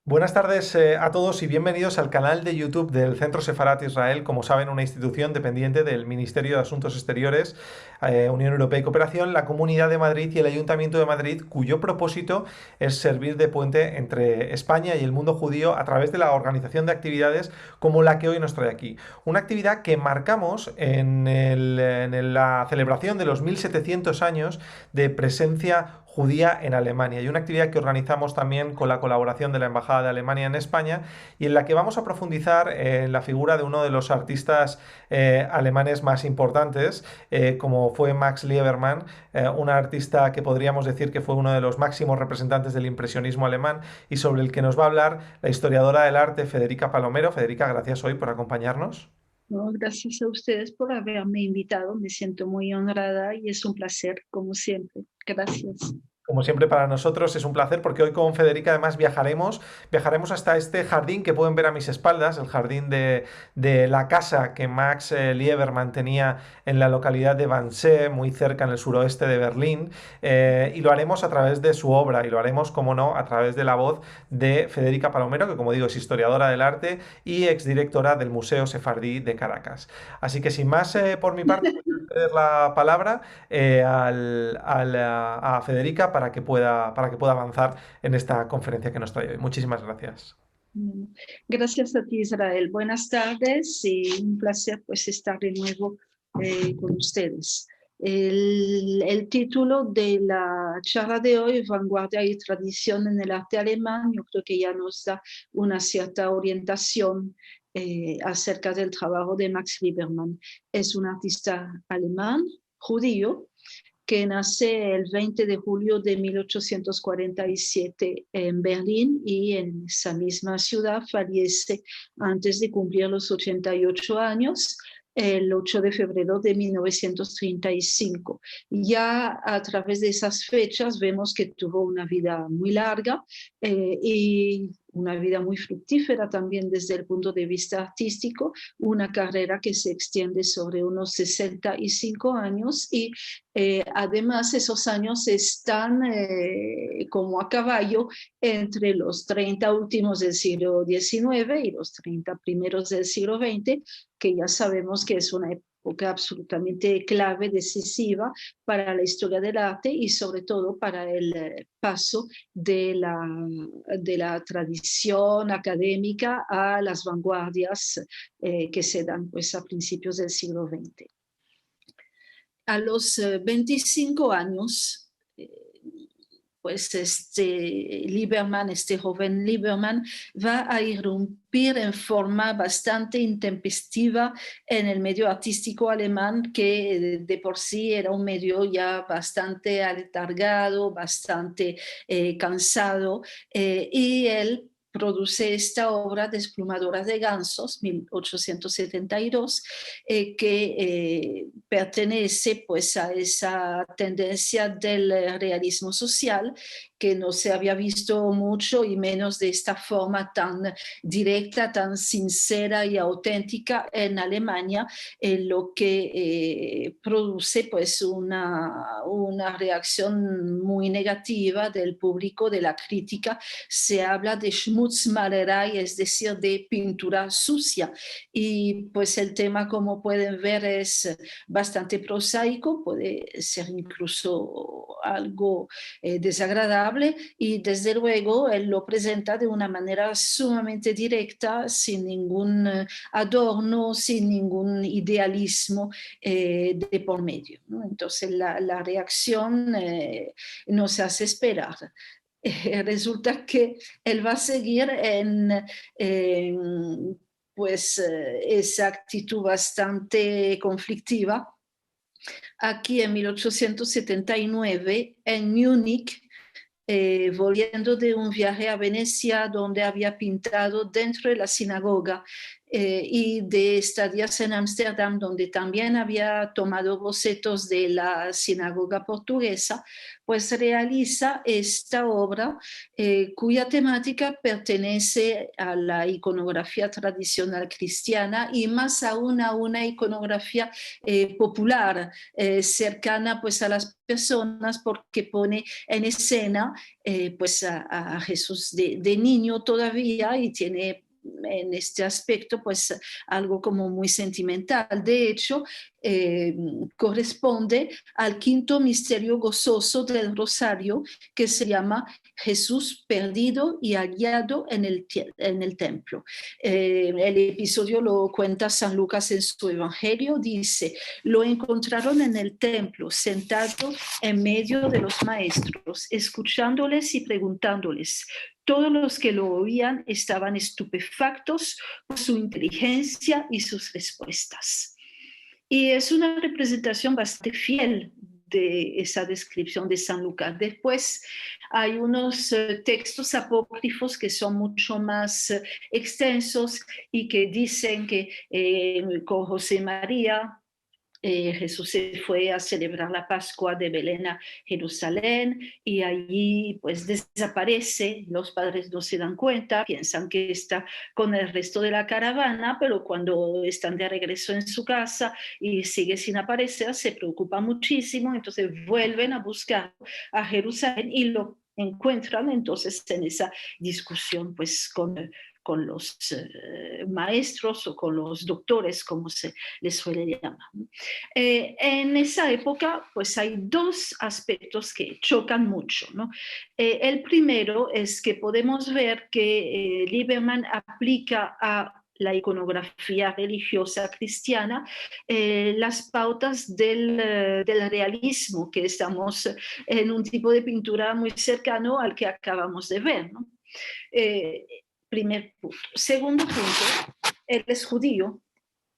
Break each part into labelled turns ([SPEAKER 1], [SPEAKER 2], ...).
[SPEAKER 1] Buenas tardes a todos y bienvenidos al canal de YouTube del Centro Sefarat Israel, como saben, una institución dependiente del Ministerio de Asuntos Exteriores, Unión Europea y Cooperación, la Comunidad de Madrid y el Ayuntamiento de Madrid, cuyo propósito es servir de puente entre España y el mundo judío a través de la organización de actividades como la que hoy nos trae aquí. Una actividad que marcamos en la celebración de los 1700 años de presencia judía en Alemania, y una actividad que organizamos también con la colaboración de la Embajada de Alemania en España, y en la que vamos a profundizar en la figura de uno de los artistas alemanes más importantes, como fue Max Liebermann, un artista que podríamos decir que fue uno de los máximos representantes del impresionismo alemán, y sobre el que nos va a hablar la historiadora del arte Federica Palomero. Federica, gracias hoy por acompañarnos.
[SPEAKER 2] No, gracias a ustedes por haberme invitado. Me siento muy honrada y es un placer, como siempre. Gracias.
[SPEAKER 1] Como siempre para nosotros es un placer, porque hoy con Federica además viajaremos hasta este jardín que pueden ver a mis espaldas, el jardín de la casa que Max Liebermann tenía en la localidad de Wannsee, muy cerca en el suroeste de Berlín, y lo haremos a través de su obra, y lo haremos, como no, a través de la voz de Federica Palomero, que como digo es historiadora del arte y exdirectora del Museo Sefardí de Caracas. Así que sin más por mi parte, voy a ceder la palabra a Federica para que pueda avanzar en esta conferencia que nos trae hoy. Muchísimas gracias.
[SPEAKER 2] Mm, Gracias a ti, Israel. Buenas tardes y un placer pues estar de nuevo con ustedes. El título de la charla de hoy, Vanguardia y Tradición en el Arte Alemán, yo creo que ya nos da una cierta orientación acerca del trabajo de Max Liebermann. Es un artista alemán, judío, que nace el 20 de julio de 1847 en Berlín y en esa misma ciudad fallece antes de cumplir los 88 años, el 8 de febrero de 1935. Ya a través de esas fechas vemos que tuvo una vida muy larga y una vida muy fructífera también desde el punto de vista artístico, una carrera que se extiende sobre unos 65 años y además, esos años están como a caballo entre los 30 últimos del siglo XIX y los 30 primeros del siglo XX, que ya sabemos que es una época absolutamente clave, decisiva para la historia del arte y sobre todo para el paso de la tradición académica a las vanguardias que se dan pues, a principios del siglo XX. A los 25 años, pues Liebermann, este joven Liebermann, va a irrumpir en forma bastante intempestiva en el medio artístico alemán, que de por sí era un medio ya bastante aletargado, bastante cansado, y él produce esta obra Desplumadoras de gansos, 1872, que pertenece pues a esa tendencia del realismo social que no se había visto mucho y menos de esta forma tan directa, tan sincera y auténtica en Alemania, lo que produce pues una reacción muy negativa del público, de la crítica. Se habla de Schmutzmalerei, es decir, de pintura sucia. Y pues el tema, como pueden ver, es bastante prosaico, puede ser incluso algo desagradable y desde luego él lo presenta de una manera sumamente directa, sin ningún adorno, sin ningún idealismo de por medio, ¿no? Entonces la reacción nos hace esperar. Resulta que él va a seguir pues esa actitud bastante conflictiva. Aquí en 1879, en Múnich, volviendo de un viaje a Venecia donde había pintado dentro de la sinagoga y de estadías en Ámsterdam, donde también había tomado bocetos de la sinagoga portuguesa, pues realiza esta obra cuya temática pertenece a la iconografía tradicional cristiana y más aún a una iconografía popular, cercana pues a las personas, porque pone en escena pues a Jesús de niño todavía, y tiene en este aspecto pues algo como muy sentimental. De hecho, corresponde al quinto misterio gozoso del Rosario, que se llama Jesús perdido y hallado en el templo. El episodio lo cuenta San Lucas en su Evangelio. Dice: lo encontraron en el templo, sentado en medio de los maestros, escuchándoles y preguntándoles. Todos los que lo oían estaban estupefactos por su inteligencia y sus respuestas. Y es una representación bastante fiel de esa descripción de San Lucas. Después hay unos textos apócrifos que son mucho más extensos y que dicen que con José y María Jesús se fue a celebrar la Pascua de Belén a Jerusalén, y allí pues desaparece. Los padres no se dan cuenta, piensan que está con el resto de la caravana, pero cuando están de regreso en su casa y sigue sin aparecer, se preocupan muchísimo. Entonces vuelven a buscar a Jerusalén y lo encuentran entonces en esa discusión pues con los maestros o con los doctores, como se les suele llamar. En esa época, pues hay dos aspectos que chocan mucho, ¿no? El primero es que podemos ver que Lieberman aplica a la iconografía religiosa cristiana las pautas del realismo, que estamos en un tipo de pintura muy cercano al que acabamos de ver, ¿no? Primer punto. Segundo punto, él es judío.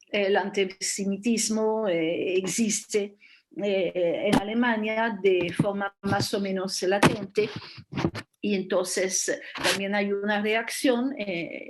[SPEAKER 2] El antisemitismo existe en Alemania de forma más o menos latente, y entonces también hay una reacción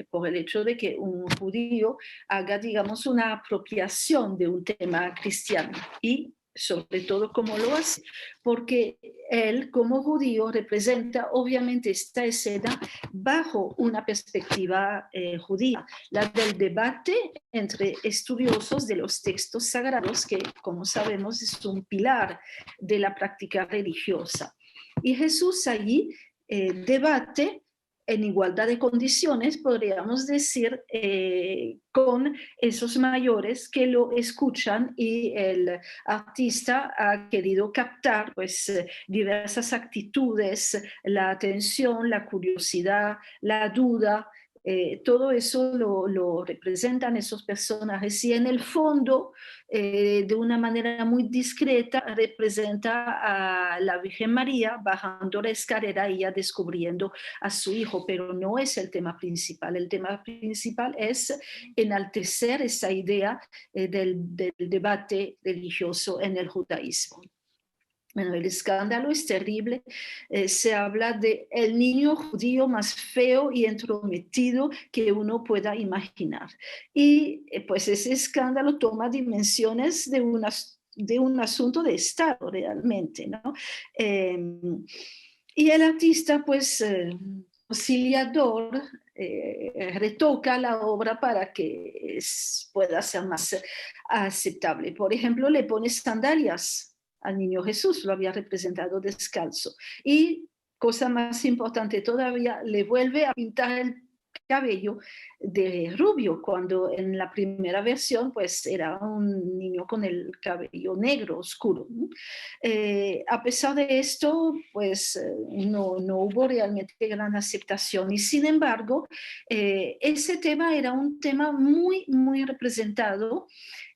[SPEAKER 2] por el hecho de que un judío haga, digamos, una apropiación de un tema cristiano, y sobre todo cómo lo hace, porque él como judío representa obviamente esta escena bajo una perspectiva judía, la del debate entre estudiosos de los textos sagrados, que como sabemos es un pilar de la práctica religiosa. Y Jesús allí debate en igualdad de condiciones, podríamos decir, con esos mayores que lo escuchan, y el artista ha querido captar pues diversas actitudes, la atención, la curiosidad, la duda. Todo eso lo representan esos personajes, y en el fondo, de una manera muy discreta, representa a la Virgen María bajando la escalera y ya descubriendo a su hijo, pero no es el tema principal. El tema principal es enaltecer esa idea del debate religioso en el judaísmo. Bueno, el escándalo es terrible. Se habla de el niño judío más feo y entrometido que uno pueda imaginar. Y pues ese escándalo toma dimensiones de un asunto de Estado realmente, ¿no? Y el artista, pues, conciliador, retoca la obra para que pueda ser más aceptable. Por ejemplo, le pone sandalias al niño Jesús, lo había representado descalzo. Y, cosa más importante todavía, le vuelve a pintar el cabello de rubio, cuando en la primera versión pues era un niño con el cabello negro oscuro. A pesar de esto, pues no hubo realmente gran aceptación, y sin embargo ese tema era un tema muy, muy representado.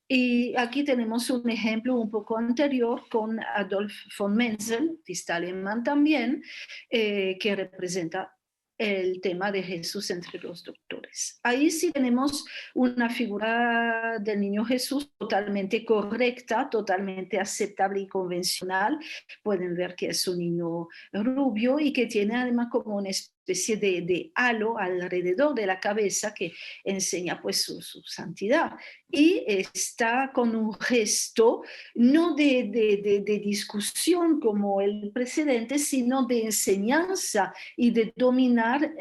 [SPEAKER 2] Y aquí tenemos un ejemplo un poco anterior con Adolf von Menzel, artista alemán también, que representa el tema de Jesús entre los doctores. Ahí sí tenemos una figura del niño Jesús totalmente correcta, totalmente aceptable y convencional. Pueden ver que es un niño rubio y que tiene además como una especie de halo alrededor de la cabeza que enseña pues su santidad. Y está con un gesto no de discusión como el precedente, sino de enseñanza y de dominar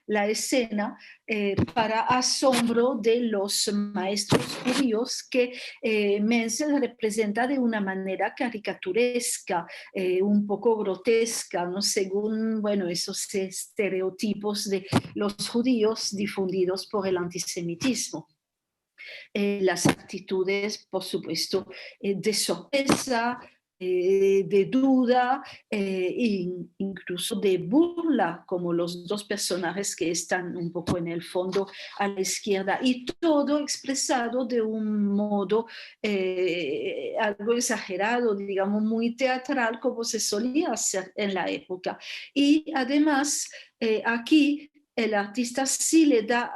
[SPEAKER 2] la escena para asombro de los maestros judíos que Menzel representa de una manera caricaturesca, un poco grotesca, ¿no? Según bueno, esos estereotipos de los judíos difundidos por el antisemitismo. Las actitudes, por supuesto, de sorpresa, de duda, incluso de burla, como los dos personajes que están un poco en el fondo a la izquierda, y todo expresado de un modo algo exagerado, digamos, muy teatral, como se solía hacer en la época. Y además, aquí el artista sí le da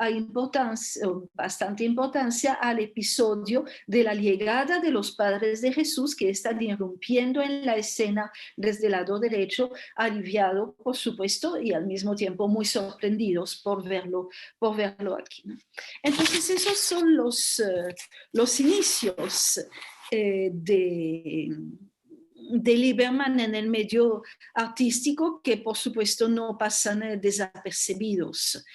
[SPEAKER 2] bastante importancia al episodio de la llegada de los padres de Jesús, que están irrumpiendo en la escena desde el lado derecho, aliviado, por supuesto, y al mismo tiempo muy sorprendidos por verlo aquí, ¿no? Entonces, esos son los inicios de Lieberman en el medio artístico, que por supuesto no pasan desapercibidos.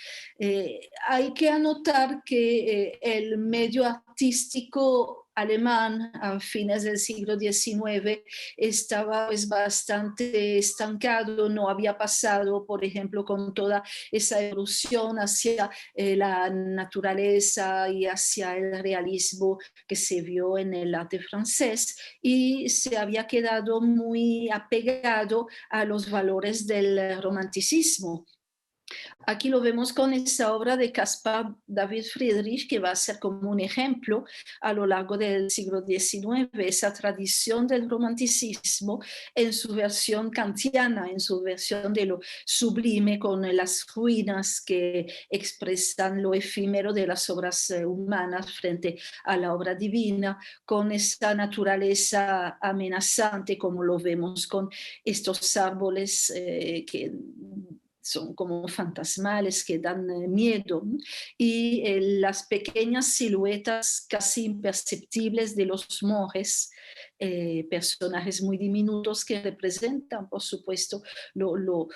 [SPEAKER 2] Hay que anotar que el medio artístico alemán a fines del siglo XIX estaba pues bastante estancado, no había pasado, por ejemplo, con toda esa evolución hacia la naturaleza y hacia el realismo que se vio en el arte francés, y se había quedado muy apegado a los valores del romanticismo. Aquí lo vemos con esa obra de Caspar David Friedrich, que va a ser como un ejemplo a lo largo del siglo XIX, esa tradición del romanticismo en su versión kantiana, en su versión de lo sublime, con las ruinas que expresan lo efímero de las obras humanas frente a la obra divina, con esa naturaleza amenazante, como lo vemos con estos árboles que son como fantasmales, que dan miedo, ¿no? Y las pequeñas siluetas casi imperceptibles de los monjes, personajes muy diminutos que representan, por supuesto, lo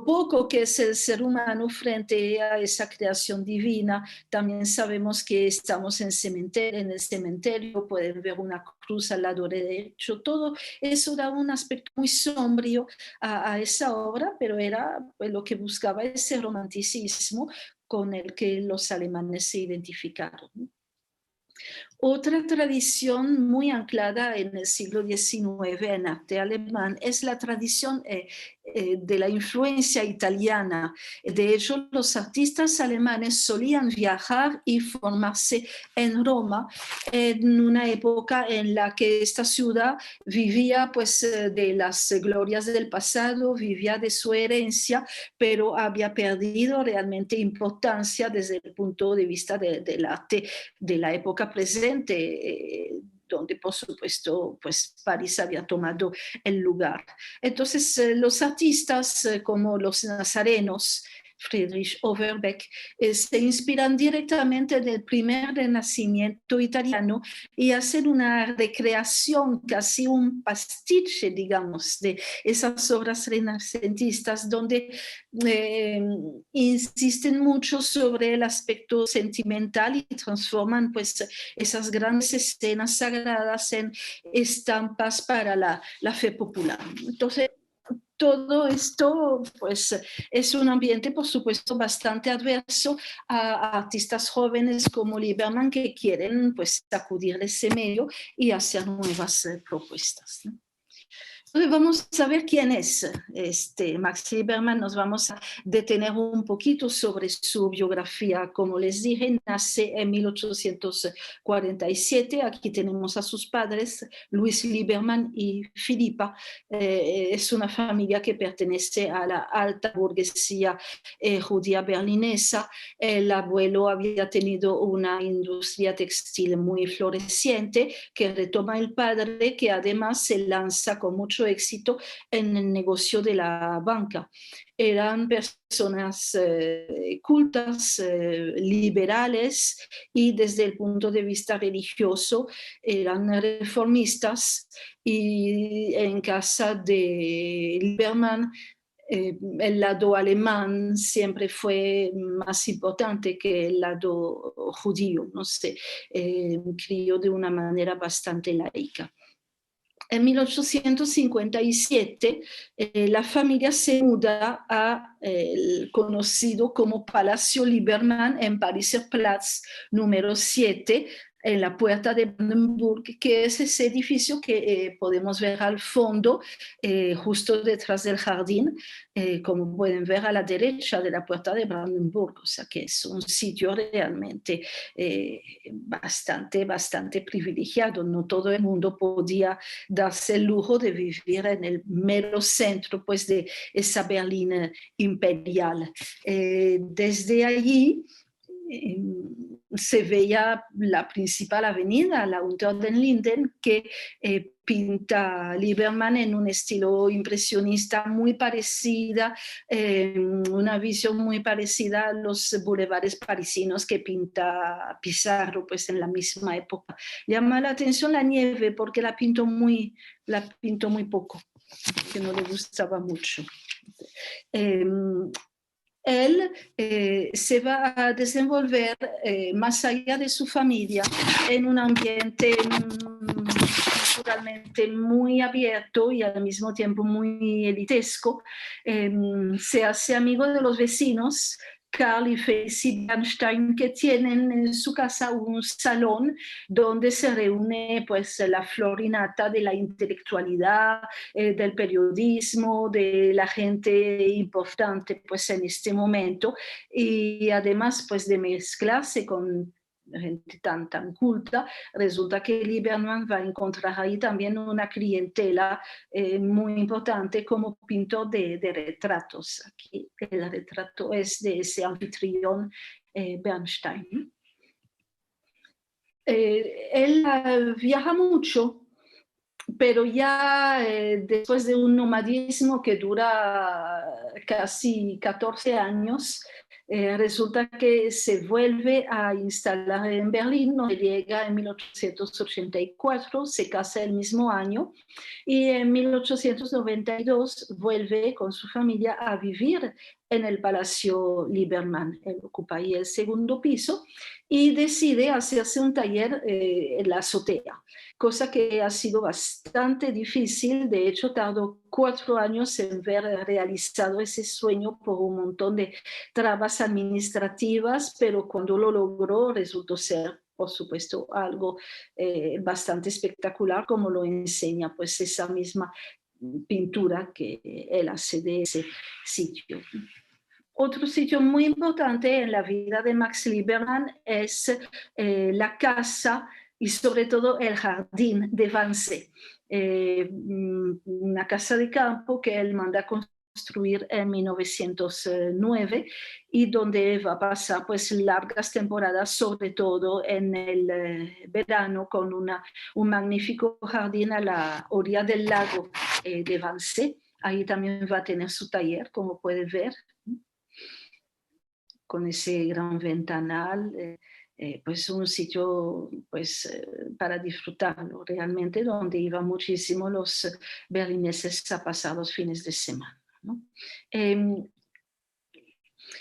[SPEAKER 2] poco que es el ser humano frente a esa creación divina. También sabemos que estamos en el cementerio, pueden ver una cruz al lado derecho, todo eso da un aspecto muy sombrío a esa obra, pero era pues, lo que buscaba ese romanticismo con el que los alemanes se identificaron. Otra tradición muy anclada en el siglo XIX en arte alemán es la tradición de la influencia italiana. De hecho, los artistas alemanes solían viajar y formarse en Roma en una época en la que esta ciudad vivía pues de las glorias del pasado, vivía de su herencia, pero había perdido realmente importancia desde el punto de vista del arte de la época presente, donde por supuesto pues París había tomado el lugar. Entonces los artistas como los nazarenos, Friedrich Overbeck, se inspiran directamente del primer renacimiento italiano y hacen una recreación, casi un pastiche, digamos, de esas obras renacentistas, donde insisten mucho sobre el aspecto sentimental y transforman pues esas grandes escenas sagradas en estampas para la fe popular. Entonces, todo esto pues es un ambiente por supuesto bastante adverso a artistas jóvenes como Lieberman, que quieren pues sacudir ese medio y hacer nuevas propuestas, ¿no? vamos a ver quién es Max Liebermann. Nos vamos a detener un poquito sobre su biografía. Como les dije, nace en 1847. Aquí tenemos a sus padres, Luis Liebermann y Filipa. Es una familia que pertenece a la alta burguesía judía berlinesa. El abuelo había tenido una industria textil muy floreciente que retoma el padre, que además se lanza con mucho éxito en el negocio de la banca. Eran personas cultas, liberales, y desde el punto de vista religioso eran reformistas, y en casa de Liebermann el lado alemán siempre fue más importante que el lado judío, no sé, crió de una manera bastante laica. En 1857 la familia se muda a el conocido como Palacio Liebermann en Pariser Platz número 7, en la puerta de Brandenburg, que es ese edificio que podemos ver al fondo, justo detrás del jardín, como pueden ver a la derecha de la puerta de Brandenburg. O sea que es un sitio realmente bastante privilegiado. No todo el mundo podía darse el lujo de vivir en el mero centro, pues, de esa Berlín imperial. Desde allí se veía la principal avenida, la Unter den Linden, que pinta Liebermann en un estilo impresionista muy parecida, una visión muy parecida a los bulevares parisinos que pinta Pissarro, pues, en la misma época. Llama la atención la nieve porque la pintó muy poco, que no le gustaba mucho. Él se va a desenvolver más allá de su familia en un ambiente culturalmente muy abierto y al mismo tiempo muy elitesco. Se hace amigo de los vecinos, Karl y Felicie Bernstein, que tienen en su casa un salón donde se reúne, pues, la florinata de la intelectualidad, del periodismo, de la gente importante, pues, en este momento, y además, pues, de mezclarse con gente tan culta. Resulta que Liebermann va a encontrar ahí también una clientela muy importante como pintor de retratos. Aquí el retrato es de ese anfitrión Bernstein. Él viaja mucho, pero ya después de un nomadismo que dura casi 14 años, resulta que se vuelve a instalar en Berlín, donde llega en 1884, se casa el mismo año, y en 1892 vuelve con su familia a vivir en el Palacio Liebermann. Él ocupa ahí el segundo piso y decide hacerse un taller en la azotea, cosa que ha sido bastante difícil. De hecho, tardó 4 años en ver realizado ese sueño por un montón de trabas administrativas, pero cuando lo logró resultó ser, por supuesto, algo bastante espectacular, como lo enseña, pues, esa misma pintura que él hace de ese sitio. Otro sitio muy importante en la vida de Max Liebermann es la casa y sobre todo el jardín de Wannsee, una casa de campo que él manda a construir en 1909 y donde va a pasar, pues, largas temporadas, sobre todo en el verano, con un magnífico jardín a la orilla del lago de Wannsee. Ahí también va a tener su taller, como puede ver, con ese gran ventanal, pues un sitio, pues, para disfrutarlo realmente, donde iban muchísimo los berlineses a pasar los fines de semana, ¿no?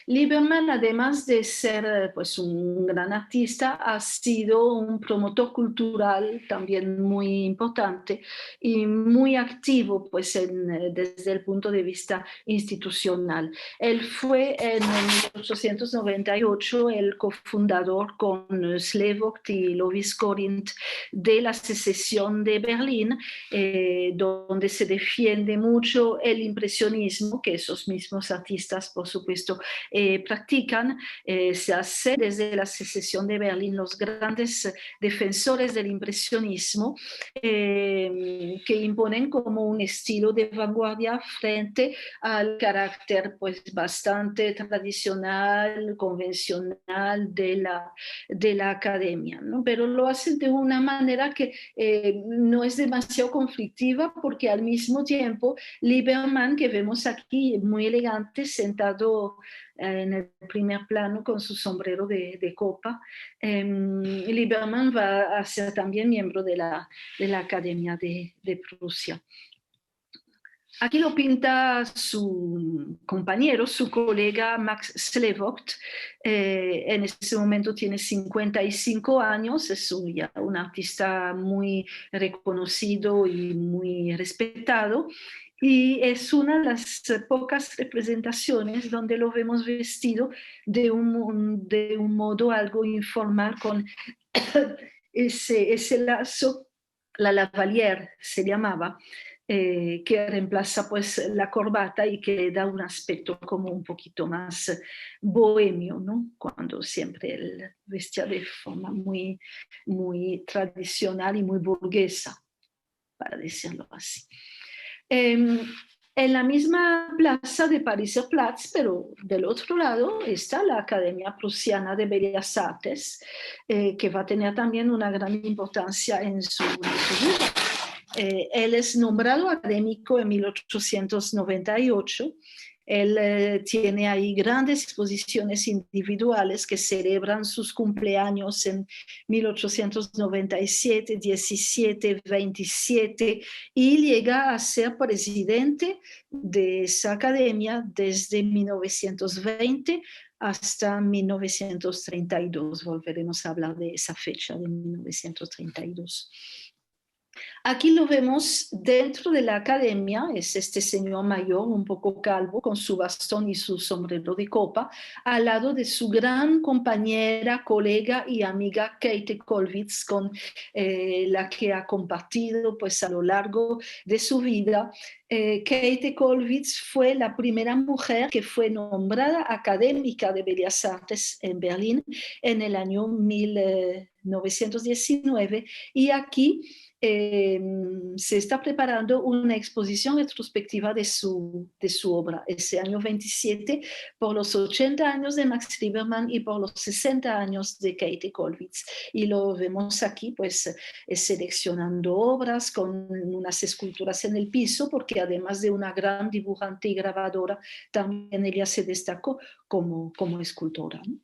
[SPEAKER 2] Lieberman, además de ser pues, un gran artista, ha sido un promotor cultural también muy importante y muy activo pues, desde el punto de vista institucional. Él fue en 1898 el cofundador con Slevogt y Lovis Corinth de la secesión de Berlín, donde se defiende mucho el impresionismo, que esos mismos artistas, por supuesto, practican. Se hace desde la secesión de Berlín los grandes defensores del impresionismo, que imponen como un estilo de vanguardia frente al carácter pues bastante tradicional, convencional de la academia, ¿no? Pero lo hacen de una manera que no es demasiado conflictiva, porque al mismo tiempo Lieberman, que vemos aquí muy elegante, sentado en el primer plano con su sombrero de copa, Lieberman va a ser también miembro de la Academia de Prusia. Aquí lo pinta su compañero, su colega Max Slevogt. En ese momento tiene 55 años, es ya un artista muy reconocido y muy respetado. Y es una de las pocas representaciones donde lo vemos vestido de un modo algo informal, con ese lazo, la lavalière se llamaba, que reemplaza pues la corbata y que le da un aspecto como un poquito más bohemio, ¿no? Cuando siempre él vestía de forma muy, muy tradicional y muy burguesa, para decirlo así. En la misma plaza de Pariser Platz, pero del otro lado, está la Academia Prusiana de Bellas Artes, que va a tener también una gran importancia en su vida. Él es nombrado académico en 1898. Él tiene ahí grandes exposiciones individuales que celebran sus cumpleaños en 1897, 17, 27, y llega a ser presidente de esa academia desde 1920 hasta 1932. Volveremos a hablar de esa fecha de 1932. Aquí lo vemos dentro de la academia. Es este señor mayor, un poco calvo, con su bastón y su sombrero de copa, al lado de su gran compañera, colega y amiga Käthe Kollwitz, con la que ha compartido pues, a lo largo de su vida. Käthe Kollwitz fue la primera mujer que fue nombrada académica de Bellas Artes en Berlín en el año 1919, y aquí se está preparando una exposición retrospectiva de su obra ese año 27, por los 80 años de Max Lieberman y por los 60 años de Käthe Kollwitz. Y lo vemos aquí, pues, seleccionando obras con unas esculturas en el piso, porque además de una gran dibujante y grabadora, también ella se destacó como escultora, ¿no?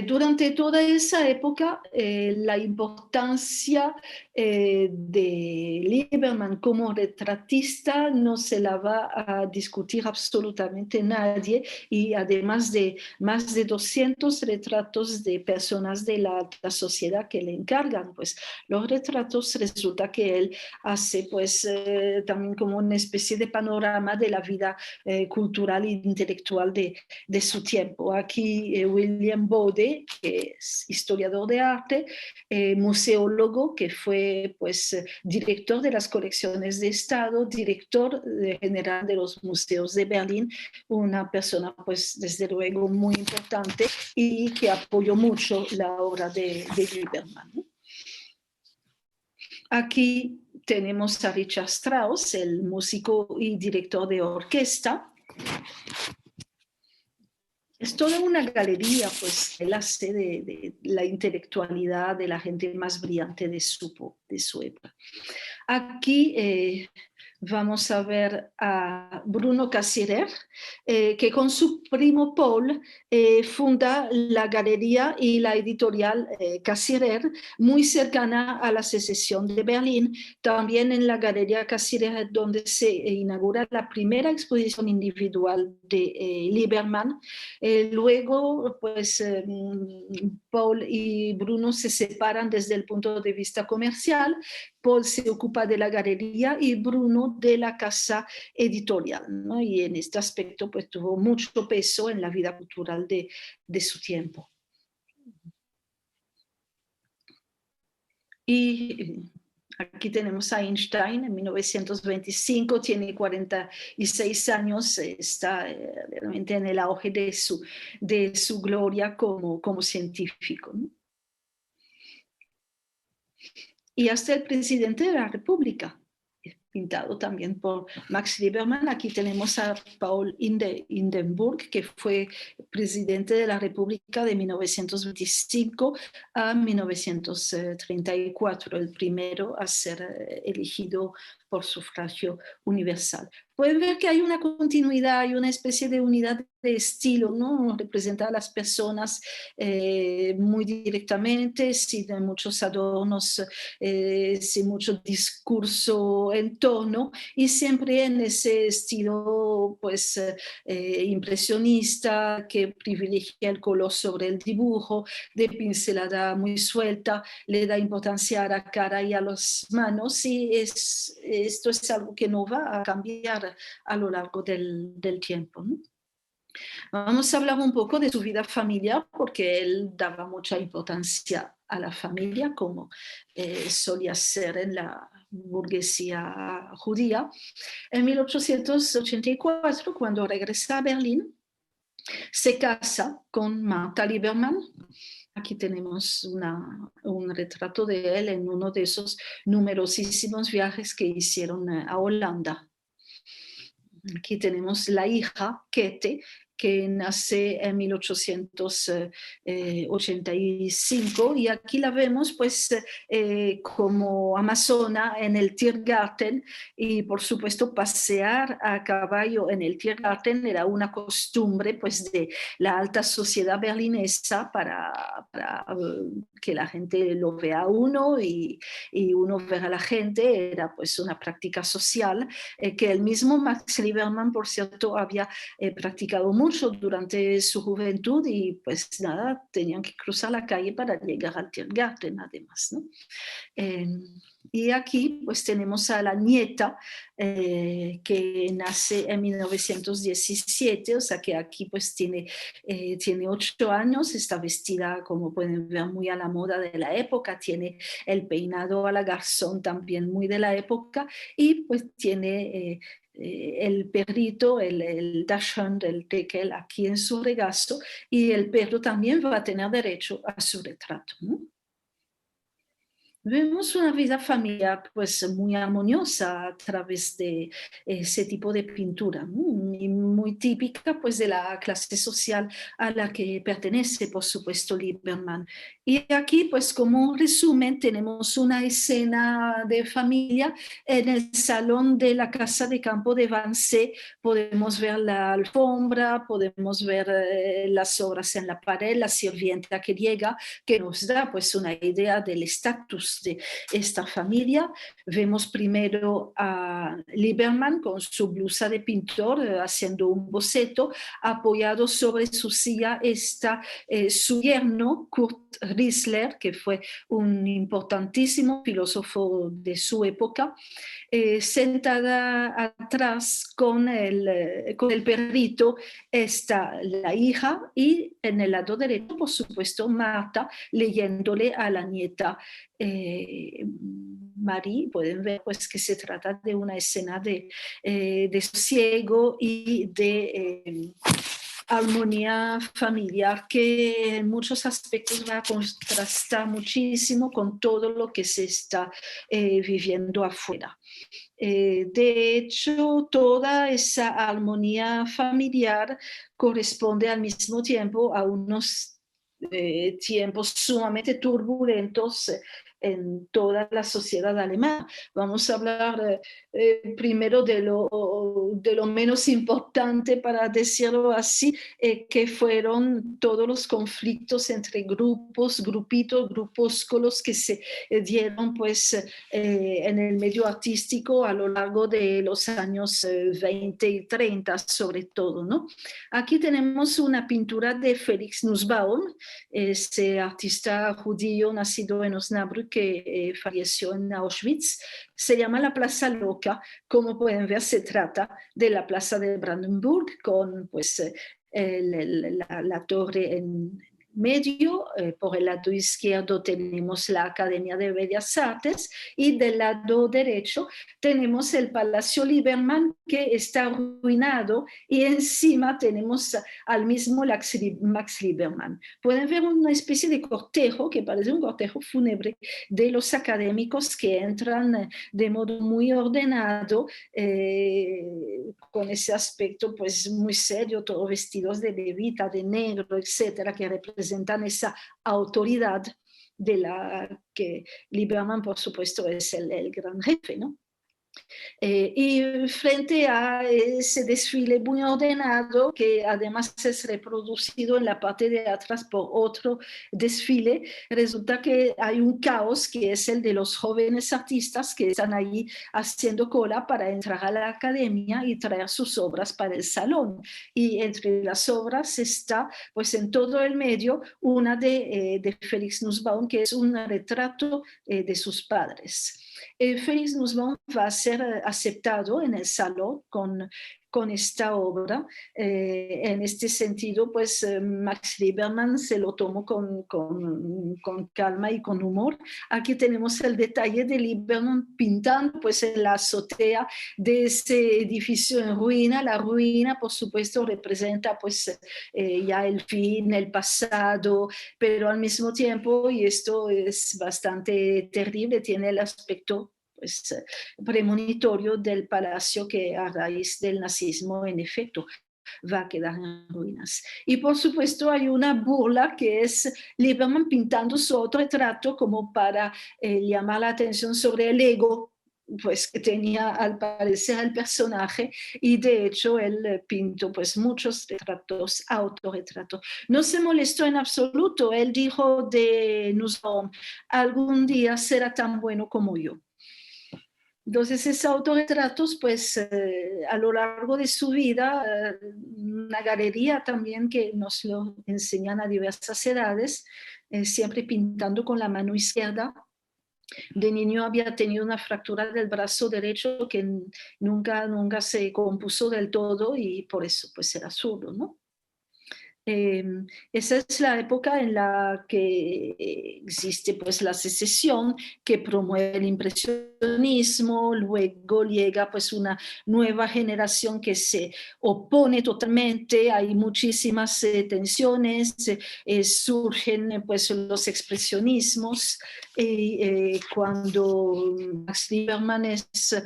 [SPEAKER 2] Durante toda esa época, la importancia de Lieberman como retratista no se la va a discutir absolutamente nadie, y además de más de 200 retratos de personas de la alta sociedad que le encargan, pues los retratos, resulta que él hace pues también como una especie de panorama de la vida cultural e intelectual de su tiempo. Aquí William Bode, que es historiador de arte, museólogo, que fue pues director de las colecciones de Estado, director general de los museos de Berlín, una persona pues desde luego muy importante y que apoyó mucho la obra de Lieberman, ¿no? Aquí tenemos a Richard Strauss, el músico y director de orquesta. Es toda una galería, pues, él hace de la intelectualidad de la gente más brillante de su época. Aquí vamos a ver a Bruno Cassirer, que con su primo Paul funda la galería y la editorial Cassirer, muy cercana a la secesión de Berlín. También en la galería Cassirer, donde se inaugura la primera exposición individual de Lieberman. Luego, pues, Paul y Bruno se separan desde el punto de vista comercial. Paul se ocupa de la galería y Bruno de la casa editorial, ¿no? Y en este aspecto pues tuvo mucho peso en la vida cultural de su tiempo. Y aquí tenemos a Einstein en 1925, tiene 46 años, está realmente en el auge de su gloria como científico, ¿no? Y hasta el presidente de la República, pintado también por Max Liebermann. Aquí tenemos a Paul Hindenburg, que fue presidente de la República de 1925 a 1934, el primero a ser elegido por sufragio universal. Pueden ver que hay una continuidad, hay una especie de unidad de estilo, ¿no? Representa a las personas muy directamente, sin muchos adornos, sin mucho discurso en tono, y siempre en ese estilo pues impresionista, que privilegia el color sobre el dibujo, de pincelada muy suelta, le da importancia a la cara y a las manos, y esto es algo que no va a cambiar a lo largo del tiempo, ¿no? Vamos a hablar un poco de su vida familiar, porque él daba mucha importancia a la familia, como solía ser en la burguesía judía. En 1884, cuando regresa a Berlín, se casa con Martha Liebermann. Aquí tenemos un retrato de él en uno de esos numerosísimos viajes que hicieron a Holanda. Aquí tenemos la hija, Käthe, que nace en 1885, y aquí la vemos pues como amazona en el Tiergarten, y por supuesto pasear a caballo en el Tiergarten era una costumbre pues de la alta sociedad berlinesa para que la gente lo vea a uno y uno ver a la gente. Era pues una práctica social que el mismo Max Liebermann, por cierto, había practicado mucho durante su juventud, y pues nada, tenían que cruzar la calle para llegar al Tiergarten además, ¿no? Y aquí pues tenemos a la nieta que nace en 1917, o sea que aquí pues tiene 8 años, está vestida, como pueden ver, muy a la moda de la época, tiene el peinado a la garzón también muy de la época, y pues tiene el perrito, el Dachshund, el Tekel, aquí en su regazo, y el perro también va a tener derecho a su retrato, ¿no? Vemos una vida familiar pues muy armoniosa a través de ese tipo de pintura, muy típica pues de la clase social a la que pertenece, por supuesto, Liebermann. Y aquí pues como un resumen tenemos una escena de familia en el salón de la casa de campo de Wannsee. Podemos ver la alfombra, podemos ver las obras en la pared, la sirvienta que llega, que nos da pues una idea del estatus de esta familia. Vemos primero a Liebermann con su blusa de pintor haciendo un boceto. Apoyado sobre su silla está su yerno Kurt Riesler, que fue un importantísimo filósofo de su época. Sentada atrás con el perrito está la hija, y en el lado derecho, por supuesto, Marta leyéndole a la nieta Marie. Pueden ver pues que se trata de una escena de sosiego y de armonía familiar, que en muchos aspectos va a contrastar muchísimo con todo lo que se está viviendo afuera. De hecho, toda esa armonía familiar corresponde al mismo tiempo a unos tiempos sumamente turbulentos en toda la sociedad alemana. Vamos a hablar primero de lo menos importante, para decirlo así, que fueron todos los conflictos entre grupos, grupitos, grupúsculos que se dieron pues en el medio artístico a lo largo de los años 20 y 30 sobre todo, ¿no? Aquí tenemos una pintura de Felix Nussbaum, este artista judío nacido en Osnabrück que falleció en Auschwitz. Se llama La Plaza Loca. Como pueden ver, se trata de la Plaza de Brandenburg con pues la torre en medio. Por el lado izquierdo tenemos la Academia de Bellas Artes y del lado derecho tenemos el Palacio Liebermann, que está arruinado, y encima tenemos al mismo Max Liebermann. Pueden ver una especie de cortejo que parece un cortejo fúnebre de los académicos que entran de modo muy ordenado, con ese aspecto pues muy serio, todos vestidos de levita, de negro, etcétera, que representan esa autoridad de la que Liebermann, por supuesto, es el gran jefe, ¿no? Y frente a ese desfile muy ordenado, que además es reproducido en la parte de atrás por otro desfile, resulta que hay un caos que es el de los jóvenes artistas que están allí haciendo cola para entrar a la academia y traer sus obras para el salón. Y entre las obras está, pues en todo el medio, una de Felix Nussbaum, que es un retrato de sus padres. Felix Nussbaum va a ser aceptado en el salón con esta obra. En este sentido, pues Max Liebermann se lo tomó con calma y con humor. Aquí tenemos el detalle de Liebermann pintando pues en la azotea de ese edificio en ruina. La ruina, por supuesto, representa pues ya el fin, el pasado, pero al mismo tiempo, y esto es bastante terrible, tiene el aspecto pues, premonitorio del palacio que a raíz del nazismo en efecto va a quedar en ruinas. Y por supuesto hay una burla que es Liebermann pintando su autorretrato como para llamar la atención sobre el ego pues que tenía al parecer el personaje, y de hecho él pintó pues muchos retratos, autorretratos. No se molestó en absoluto. Él dijo de Nussbaum: algún día será tan bueno como yo. Entonces, esos autorretratos, pues a lo largo de su vida, una galería también que nos lo enseñan a diversas edades, siempre pintando con la mano izquierda. De niño había tenido una fractura del brazo derecho que nunca se compuso del todo, y por eso pues era zurdo, ¿no? Esa es la época en la que existe pues la secesión que promueve el impresionismo. Luego llega pues una nueva generación que se opone totalmente. Hay muchísimas tensiones, surgen pues los expresionismos. Cuando Max Liebermann es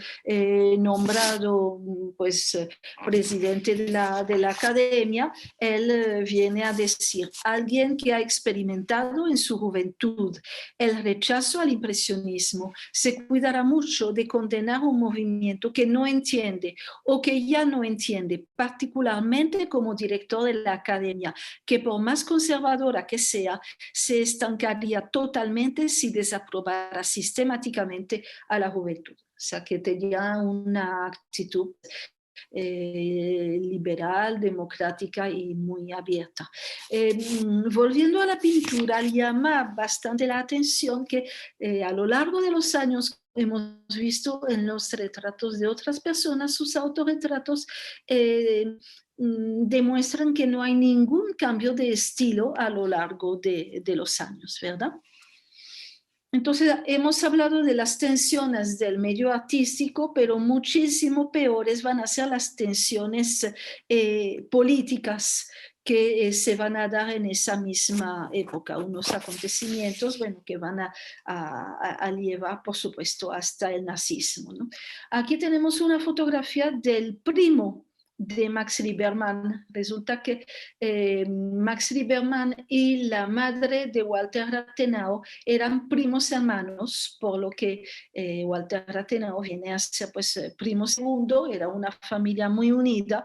[SPEAKER 2] nombrado pues presidente de la academia, él viene a decir: alguien que ha experimentado en su juventud el rechazo al impresionismo se cuidará mucho de condenar un movimiento que no entiende o que ya no entiende, particularmente como director de la academia, que por más conservadora que sea, se estancaría totalmente si desaprobara sistemáticamente a la juventud. O sea, que tenía una actitud liberal, democrática y muy abierta. Volviendo a la pintura, llama bastante la atención que a lo largo de los años hemos visto en los retratos de otras personas, sus autorretratos demuestran que no hay ningún cambio de estilo a lo largo de los años, ¿verdad? Entonces, hemos hablado de las tensiones del medio artístico, pero muchísimo peores van a ser las tensiones políticas que se van a dar en esa misma época, unos acontecimientos, bueno, que van a llevar, por supuesto, hasta el nazismo, ¿no? Aquí tenemos una fotografía del primo de Max Lieberman. Resulta que Max Lieberman y la madre de Walter Rathenau eran primos hermanos, por lo que Walter Rathenau viene a ser pues primo segundo, era una familia muy unida.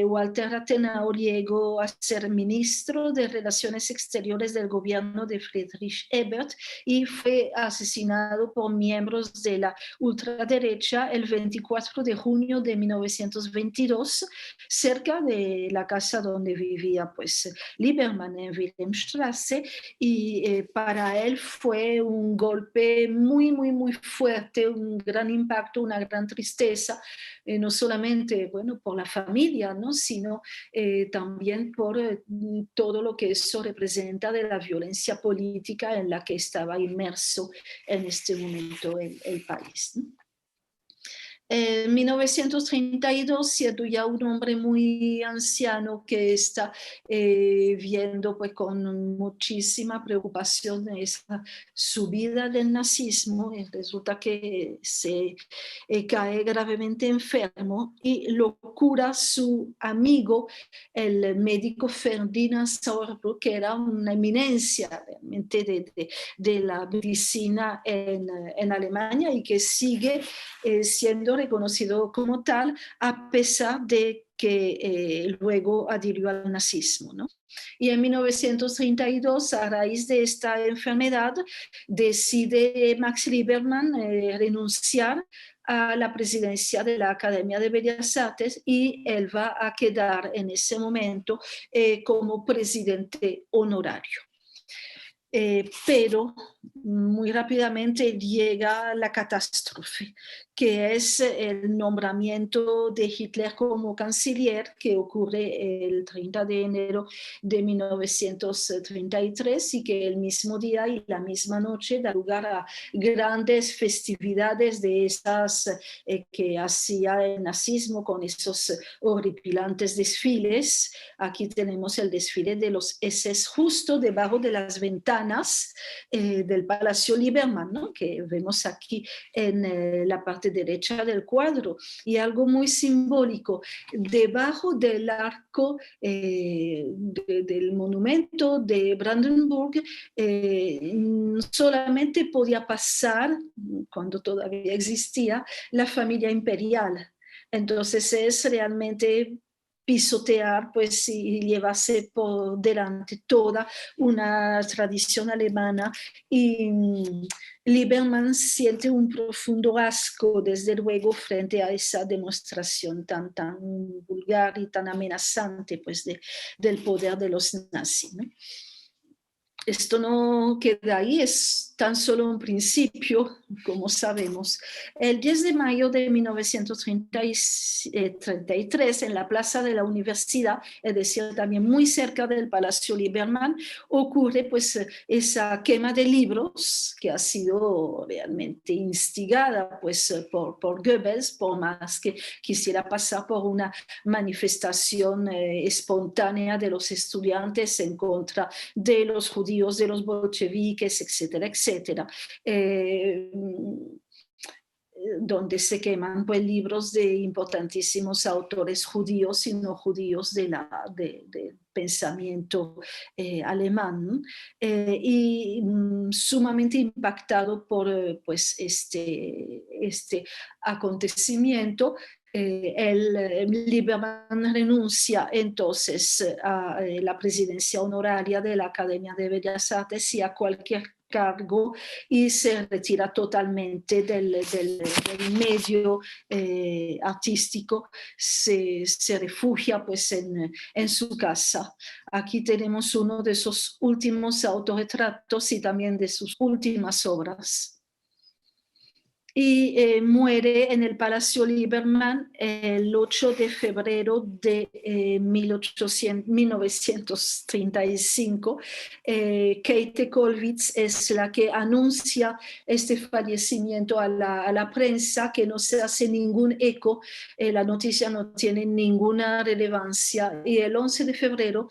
[SPEAKER 2] Walter Rathenau llegó a ser ministro de Relaciones Exteriores del gobierno de Friedrich Ebert y fue asesinado por miembros de la ultraderecha el 24 de junio de 1922, cerca de la casa donde vivía pues Lieberman en Wilhelmstrasse, y para él fue un golpe muy, muy, muy fuerte, un gran impacto, una gran tristeza, no solamente, bueno, por la familia, ¿no? Sino también por todo lo que eso representa de la violencia política en la que estaba inmerso en este momento el país, ¿no? En 1932, siendo ya un hombre muy anciano que está viendo pues, con muchísima preocupación esa subida del nazismo, y resulta que se cae gravemente enfermo y lo cura su amigo, el médico Ferdinand Sauerbruch, que era una eminencia realmente de la medicina en Alemania y que sigue siendo reconocido como tal a pesar de que luego adhirió al nazismo, ¿no? Y en 1932, a raíz de esta enfermedad, decide Max Lieberman renunciar a la presidencia de la Academia de Bellas Artes y él va a quedar en ese momento como presidente honorario. Pero muy rápidamente llega la catástrofe, que es el nombramiento de Hitler como canciller, que ocurre el 30 de enero de 1933 y que el mismo día y la misma noche da lugar a grandes festividades de esas que hacía el nazismo con esos horripilantes desfiles. Aquí tenemos el desfile de los SS justo debajo de las ventanas del Palacio Lieberman, ¿no? Que vemos aquí en la parte derecha del cuadro. Y algo muy simbólico, debajo del arco del monumento de Brandenburg, solamente podía pasar, cuando todavía existía, la familia imperial. Entonces es realmente pisotear pues y llevarse por delante toda una tradición alemana y Lieberman siente un profundo asco desde luego frente a esa demostración tan vulgar y tan amenazante pues del poder de los nazis, ¿no? Esto no queda ahí, es tan solo un principio, como sabemos. El 10 de mayo de 1933, en la plaza de la universidad, es decir, también muy cerca del Palacio Lieberman, ocurre pues esa quema de libros que ha sido realmente instigada pues por Goebbels, por más que quisiera pasar por una manifestación espontánea de los estudiantes en contra de los judíos, de los bolcheviques, etcétera, etcétera. Donde se queman pues, libros de importantísimos autores judíos y no judíos del pensamiento alemán, y sumamente impactado por pues, este acontecimiento. Lieberman renuncia entonces a la presidencia honoraria de la Academia de Bellas Artes y a cualquier cargo y se retira totalmente del medio artístico, se refugia pues en su casa. Aquí tenemos uno de sus últimos autorretratos y también de sus últimas obras. Y muere en el Palacio Lieberman el 8 de febrero de 1935. Käthe Kollwitz es la que anuncia este fallecimiento a la prensa, que no se hace ningún eco, la noticia no tiene ninguna relevancia. Y el 11 de febrero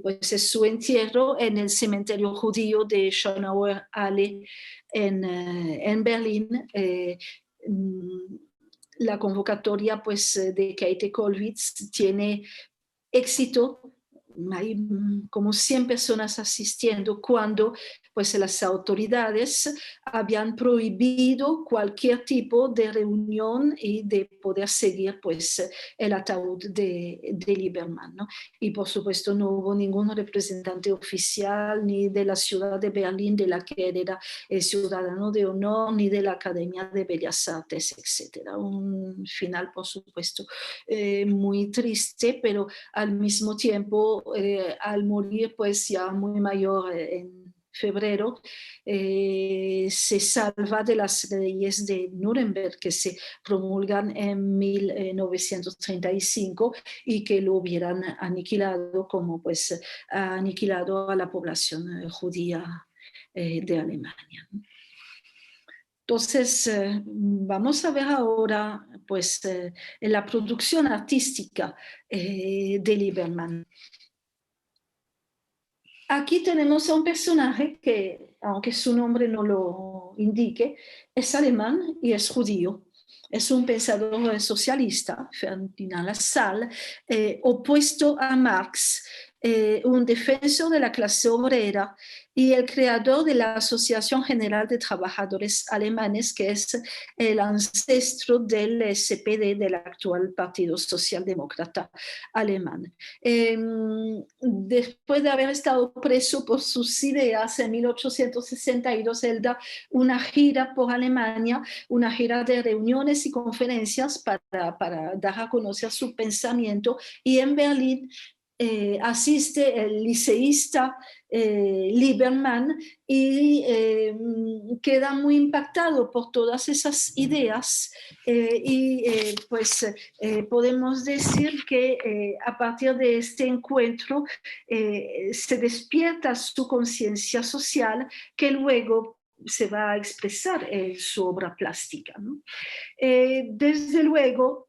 [SPEAKER 2] pues es su entierro en el cementerio judío de Schönauer Allee en Berlín. la convocatoria pues, de Kate Kollwitz tiene éxito. Hay como 100 personas asistiendo cuando pues las autoridades habían prohibido cualquier tipo de reunión y de poder seguir pues el ataúd de Lieberman, ¿no? Y por supuesto no hubo ningún representante oficial ni de la ciudad de Berlín, de la que él era ciudadano de honor, ni de la Academia de Bellas Artes, etc. Un final, por supuesto, muy triste, pero al mismo tiempo, al morir pues ya muy mayor en febrero, se salva de las leyes de Nuremberg que se promulgan en 1935 y que lo hubieran aniquilado como pues ha aniquilado a la población judía de Alemania. Entonces, vamos a ver ahora pues, la producción artística de Lieberman. Aquí tenemos a un personaje que, aunque su nombre no lo indique, es alemán y es judío. Es un pensador socialista, Ferdinand Lassalle, opuesto a Marx, un defensor de la clase obrera y el creador de la Asociación General de Trabajadores Alemanes, que es el ancestro del SPD, del actual Partido Socialdemócrata Alemán. Después de haber estado preso por sus ideas en 1862, él da una gira por Alemania, una gira de reuniones y conferencias para dar a conocer su pensamiento, y en Berlín asiste el liceísta Lieberman y queda muy impactado por todas esas ideas pues podemos decir que a partir de este encuentro se despierta su conciencia social que luego se va a expresar en su obra plástica, ¿no? Desde luego,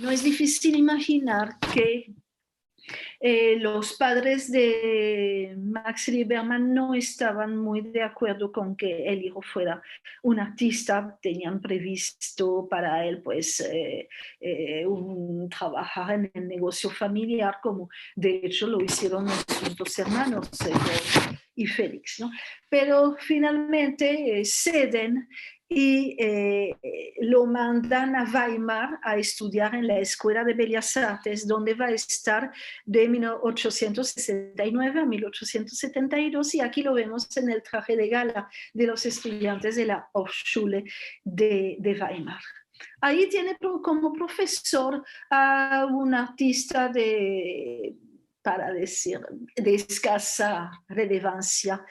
[SPEAKER 2] no es difícil imaginar que los padres de Max Lieberman no estaban muy de acuerdo con que el hijo fuera un artista. Tenían previsto para él pues trabajar en el negocio familiar, como de hecho lo hicieron sus dos hermanos, y Félix, ¿no? Pero finalmente ceden y lo mandan a Weimar a estudiar en la Escuela de Bellas Artes, donde va a estar de 1869 a 1872, y aquí lo vemos en el traje de gala de los estudiantes de la Hochschule de Weimar. Ahí tiene como profesor a un artista para decir, de escasa relevancia,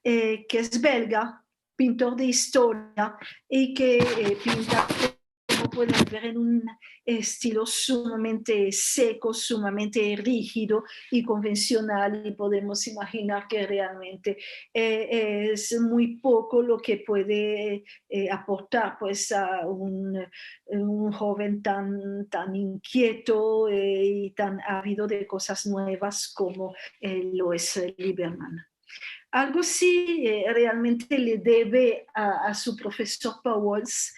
[SPEAKER 2] que es belga, pintor de historia, y que pinta, como pueden ver, en un estilo sumamente seco, sumamente rígido y convencional, y podemos imaginar que realmente es muy poco lo que puede aportar pues a un joven tan inquieto y tan ávido de cosas nuevas como lo es Lieberman. Algo sí realmente le debe a su profesor Pauwels,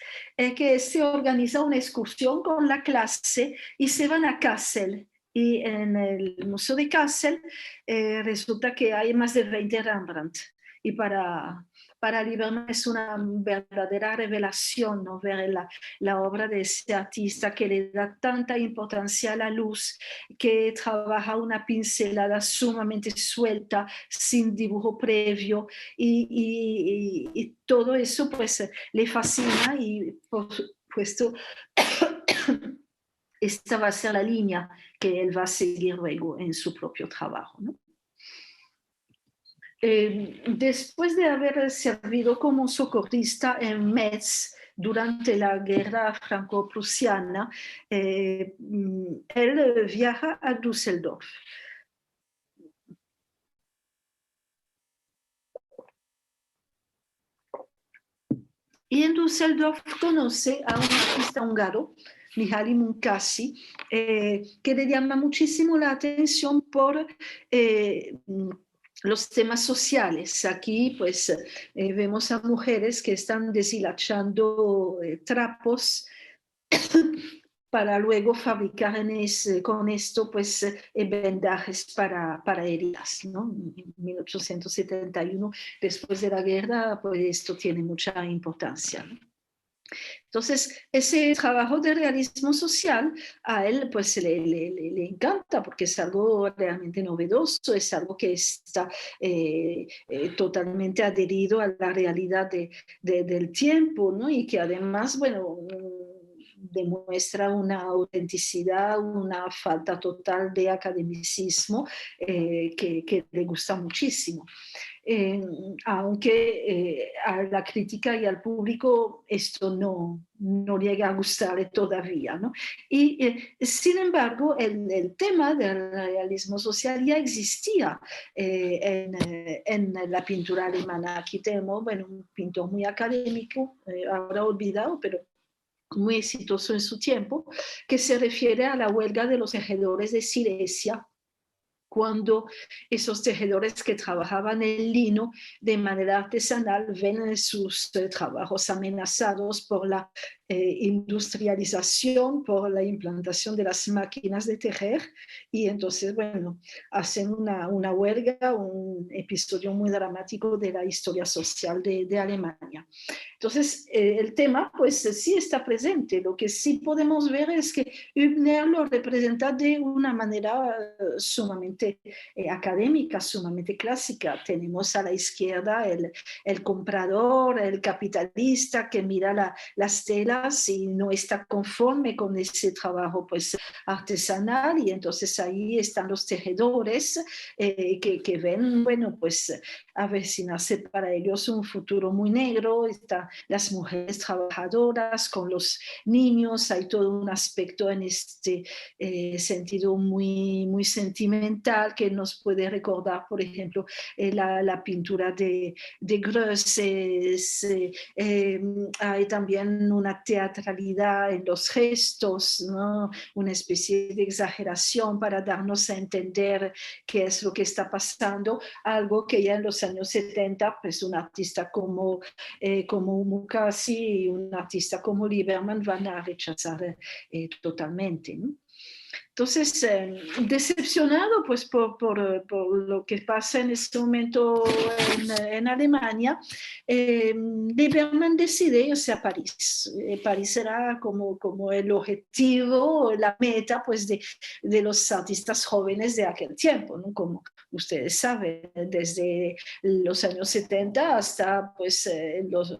[SPEAKER 2] que se organiza una excursión con la clase y se van a Kassel. Y en el Museo de Kassel resulta que hay más de 20 Rembrandt. Y para Lieberman es una verdadera revelación, ¿no? Ver la obra de ese artista que le da tanta importancia a la luz, que trabaja una pincelada sumamente suelta, sin dibujo previo, y todo eso pues le fascina, y por supuesto esta va a ser la línea que él va a seguir luego en su propio trabajo, ¿no? Después de haber servido como socorrista en Metz durante la guerra franco-prusiana, él viaja a Düsseldorf. Y en Düsseldorf conoce a un artista húngaro, Mihály Munkácsy, que le llama muchísimo la atención por los temas sociales. Aquí pues vemos a mujeres que están deshilachando trapos para luego fabricar con esto pues vendajes para heridas, ¿no? En 1871, después de la guerra, pues esto tiene mucha importancia, ¿no? Entonces, ese trabajo de realismo social a él pues le encanta porque es algo realmente novedoso, es algo que está totalmente adherido a la realidad del tiempo, ¿no? Y que además, bueno, demuestra una autenticidad, una falta total de academicismo que le gusta muchísimo. Eh, aunque a la crítica y al público esto no llega a gustar todavía, ¿no? Y sin embargo, el tema del realismo social ya existía en la pintura alemana. Aquí tenemos, bueno, un pintor muy académico, ahora olvidado, pero muy exitoso en su tiempo, que se refiere a la huelga de los tejedores de Silesia, cuando esos tejedores que trabajaban el lino de manera artesanal ven sus trabajos amenazados por la industrialización, por la implantación de las máquinas de tejer, y entonces, bueno, hacen una huelga, un episodio muy dramático de la historia social de Alemania. Entonces, el tema, pues sí está presente. Lo que sí podemos ver es que Hübner lo representa de una manera sumamente académica, sumamente clásica. Tenemos a la izquierda el comprador, el capitalista que mira las telas y no está conforme con ese trabajo pues artesanal, y entonces ahí están los tejedores que ven, bueno, pues avecinarse para ellos un futuro muy negro. Están las mujeres trabajadoras con los niños, hay todo un aspecto en este sentido muy sentimental que nos puede recordar, por ejemplo, la pintura de Greuze. Hay también una teatralidad en los gestos, ¿no? Una especie de exageración para darnos a entender qué es lo que está pasando, algo que ya en los años 70, pues un artista como Mukasey y un artista como Lieberman van a rechazar totalmente, ¿no? Entonces, decepcionado pues por lo que pasa en este momento en Alemania, Lieberman decide irse a París. París era como el objetivo, la meta pues de los artistas jóvenes de aquel tiempo, ¿no? Como ustedes saben, desde los años 70 hasta pues los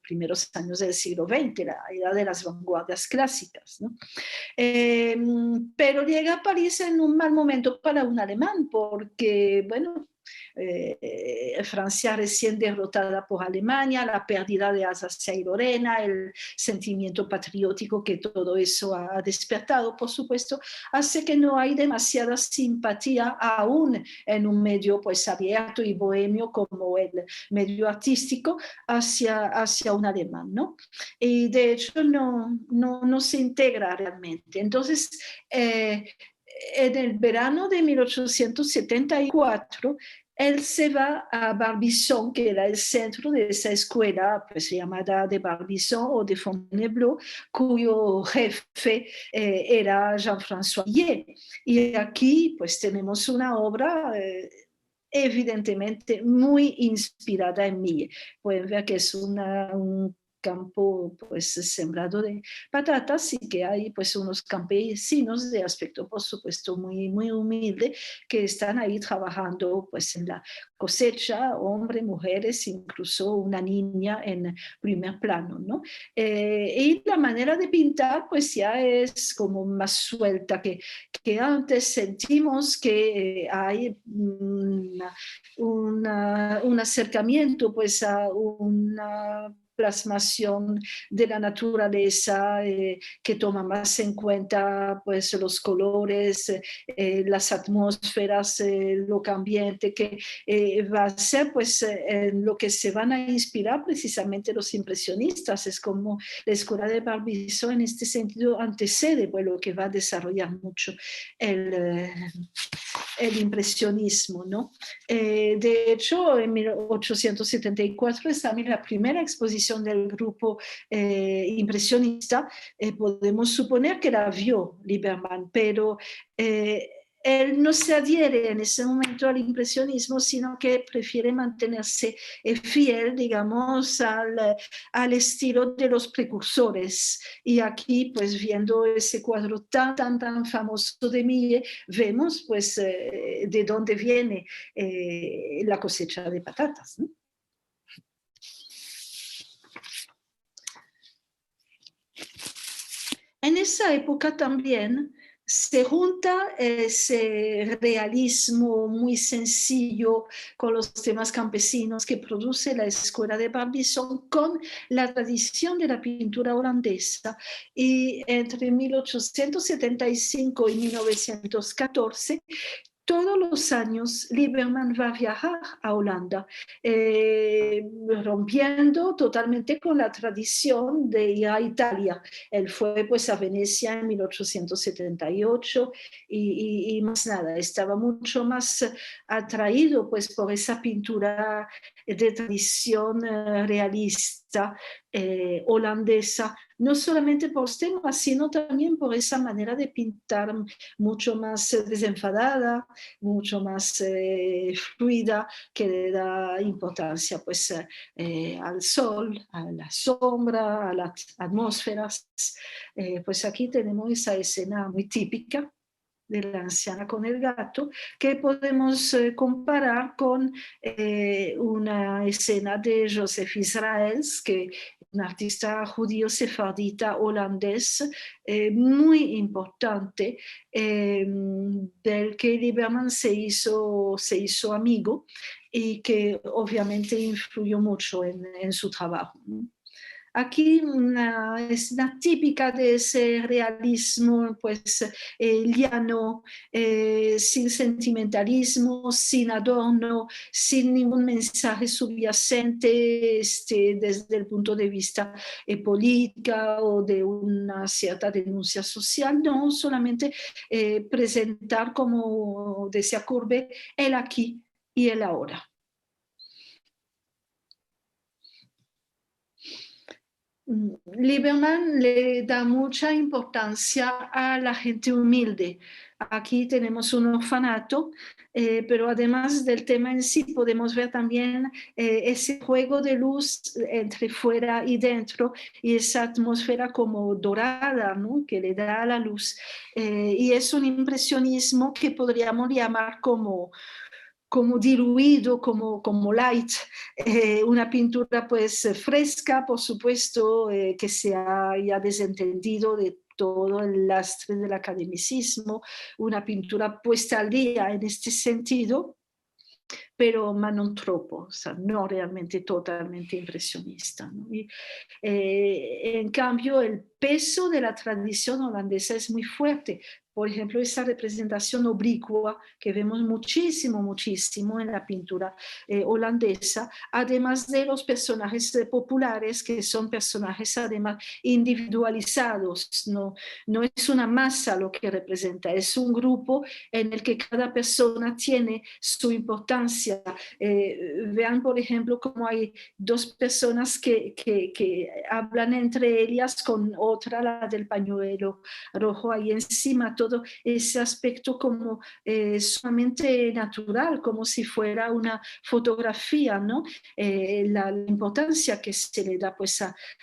[SPEAKER 2] primeros años del siglo XX, la edad de las vanguardias clásicas, ¿no? Pero llega a París en un mal momento para un alemán, porque, bueno, Francia recién derrotada por Alemania, la pérdida de Alsacia y Lorena, el sentimiento patriótico que todo eso ha despertado, por supuesto, hace que no hay demasiada simpatía aún en un medio pues abierto y bohemio como el medio artístico hacia un alemán, ¿no? Y de hecho no se integra realmente. Entonces, en el verano de 1874, él se va a Barbizon, que era el centro de esa escuela pues, llamada de Barbizon o de Fontainebleau, cuyo jefe era Jean-François Millet. Y aquí pues tenemos una obra evidentemente muy inspirada en Millet. Pueden ver que es un campo pues sembrado de patatas y que hay pues unos campesinos de aspecto por supuesto muy humilde que están ahí trabajando pues en la cosecha, hombres, mujeres, incluso una niña en primer plano, ¿no? Y la manera de pintar pues ya es como más suelta que antes. Sentimos que hay un acercamiento pues a una plasmación de la naturaleza que toma más en cuenta pues los colores, las atmósferas, lo ambiente, que va a ser pues en lo que se van a inspirar precisamente los impresionistas. Es como la escuela de Barbizon en este sentido antecede pues, lo que va a desarrollar mucho el impresionismo, ¿no? De hecho, en 1874 es también la primera exposición del grupo impresionista. Podemos suponer que la vio Lieberman, pero él no se adhiere en ese momento al impresionismo, sino que prefiere mantenerse fiel, digamos, al estilo de los precursores. Y aquí, pues viendo ese cuadro tan famoso de Millet, vemos pues de dónde viene la cosecha de patatas, ¿no? En esa época también se junta ese realismo muy sencillo con los temas campesinos que produce la escuela de Barbizon con la tradición de la pintura holandesa. Y entre 1875 y 1914, todos los años Lieberman va a viajar a Holanda, rompiendo totalmente con la tradición de ir a Italia. Él fue pues a Venecia en 1878 y más nada, estaba mucho más atraído pues por esa pintura de tradición realista holandesa, no solamente por los temas, sino también por esa manera de pintar mucho más desenfadada, mucho más fluida, que le da importancia pues al sol, a la sombra, a las atmósferas. Pues aquí tenemos esa escena muy típica de la anciana con el gato, que podemos comparar con una escena de Joseph Israels, que es un artista judío sefardita holandés muy importante, del que Lieberman se hizo amigo y que obviamente influyó mucho en su trabajo. Aquí una escena típica de ese realismo pues llano, sin sentimentalismo, sin adorno, sin ningún mensaje subyacente desde el punto de vista política o de una cierta denuncia social, no, solamente presentar, como decía Courbet, el aquí y el ahora. Lieberman le da mucha importancia a la gente humilde. Aquí tenemos un orfanato, pero además del tema en sí podemos ver también ese juego de luz entre fuera y dentro y esa atmósfera como dorada, ¿no? Que le da a la luz. Y es un impresionismo que podríamos llamar como diluido, como light, una pintura pues fresca, por supuesto, que se haya desentendido de todo el lastre del academicismo, una pintura puesta al día en este sentido, pero non troppo, o sea, no realmente totalmente impresionista, ¿no? Y, en cambio, el peso de la tradición holandesa es muy fuerte. Por ejemplo, esa representación oblicua que vemos muchísimo en la pintura holandesa, además de los personajes populares, que son personajes además individualizados, no es una masa lo que representa, es un grupo en el que cada persona tiene su importancia. Vean, por ejemplo, cómo hay dos personas que hablan entre ellas con otra, la del pañuelo rojo ahí encima, todo ese aspecto como sumamente natural, como si fuera una fotografía, ¿no? La importancia que se le da pues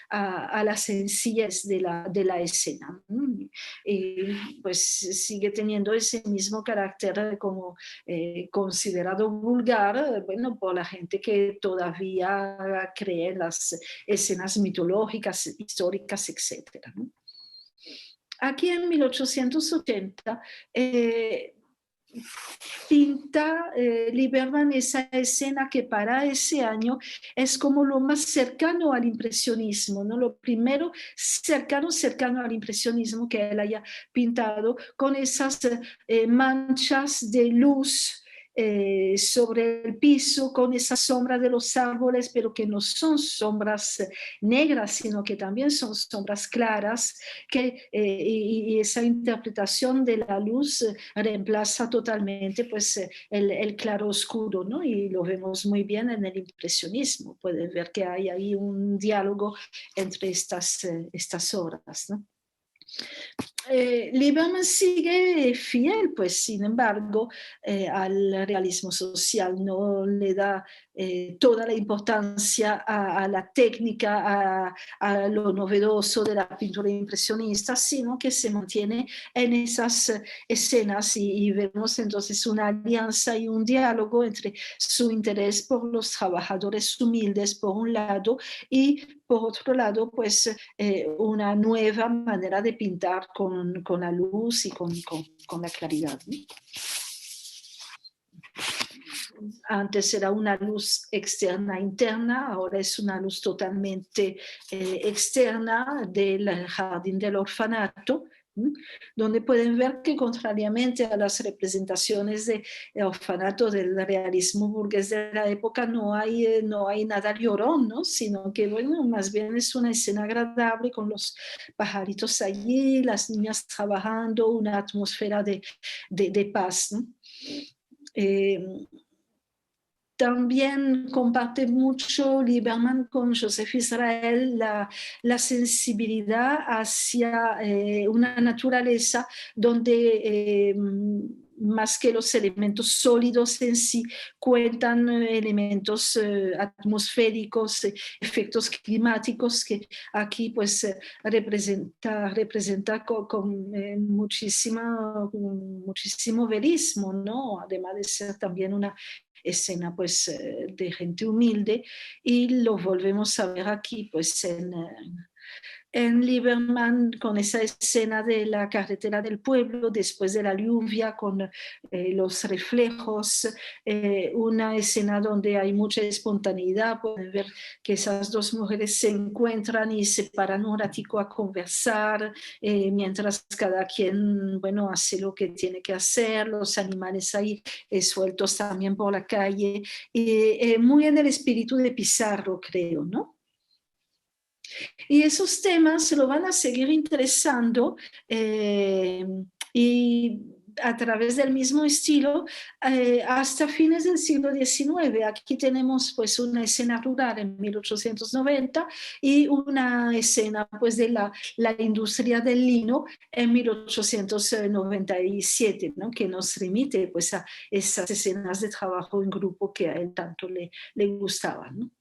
[SPEAKER 2] a la sencillez de la escena, ¿no? Y pues sigue teniendo ese mismo carácter como considerado vulgar, bueno, por la gente que todavía cree en las escenas mitológicas, históricas, etc., ¿no? Aquí en 1880 pinta Lieberman esa escena que para ese año es como lo más cercano al impresionismo, ¿no? Lo primero cercano al impresionismo que él haya pintado, con esas manchas de luz sobre el piso, con esa sombra de los árboles, pero que no son sombras negras, sino que también son sombras claras, y esa interpretación de la luz reemplaza totalmente pues, el claro oscuro, ¿no? Y lo vemos muy bien en el impresionismo. Pueden ver que hay ahí un diálogo entre estas obras, ¿no? Lieberman sigue fiel, pues, sin embargo, al realismo social, no le da toda la importancia a la técnica, a lo novedoso de la pintura impresionista, sino que se mantiene en esas escenas y vemos entonces una alianza y un diálogo entre su interés por los trabajadores humildes, por un lado, y por otro lado, pues una nueva manera de pintar con la luz y con la claridad, ¿no? Antes era una luz externa interna, ahora es una luz totalmente externa del jardín del orfanato, donde pueden ver que contrariamente a las representaciones de orfanato del realismo burgués de la época no hay nada llorón, ¿no? Sino que bueno, más bien es una escena agradable con los pajaritos allí, las niñas trabajando, una atmósfera de paz, ¿no? También comparte mucho Lieberman con Joseph Israel la sensibilidad hacia una naturaleza donde más que los elementos sólidos en sí, cuentan elementos atmosféricos, efectos climáticos que aquí pues representa con muchísimo verismo, ¿no? Además de ser también una escena pues de gente humilde, y lo volvemos a ver aquí pues en Lieberman con esa escena de la carretera del pueblo después de la lluvia con los reflejos, una escena donde hay mucha espontaneidad. Pueden ver que esas dos mujeres se encuentran y se paran un ratico a conversar, mientras cada quien, bueno, hace lo que tiene que hacer, los animales ahí sueltos también por la calle, muy en el espíritu de Pizarro, creo, ¿no? Y esos temas se lo van a seguir interesando y a través del mismo estilo hasta fines del siglo XIX. Aquí tenemos pues una escena rural en 1890 y una escena pues de la industria del lino en 1897, ¿no? Que nos remite pues a esas escenas de trabajo en grupo que a él tanto le gustaban, ¿no?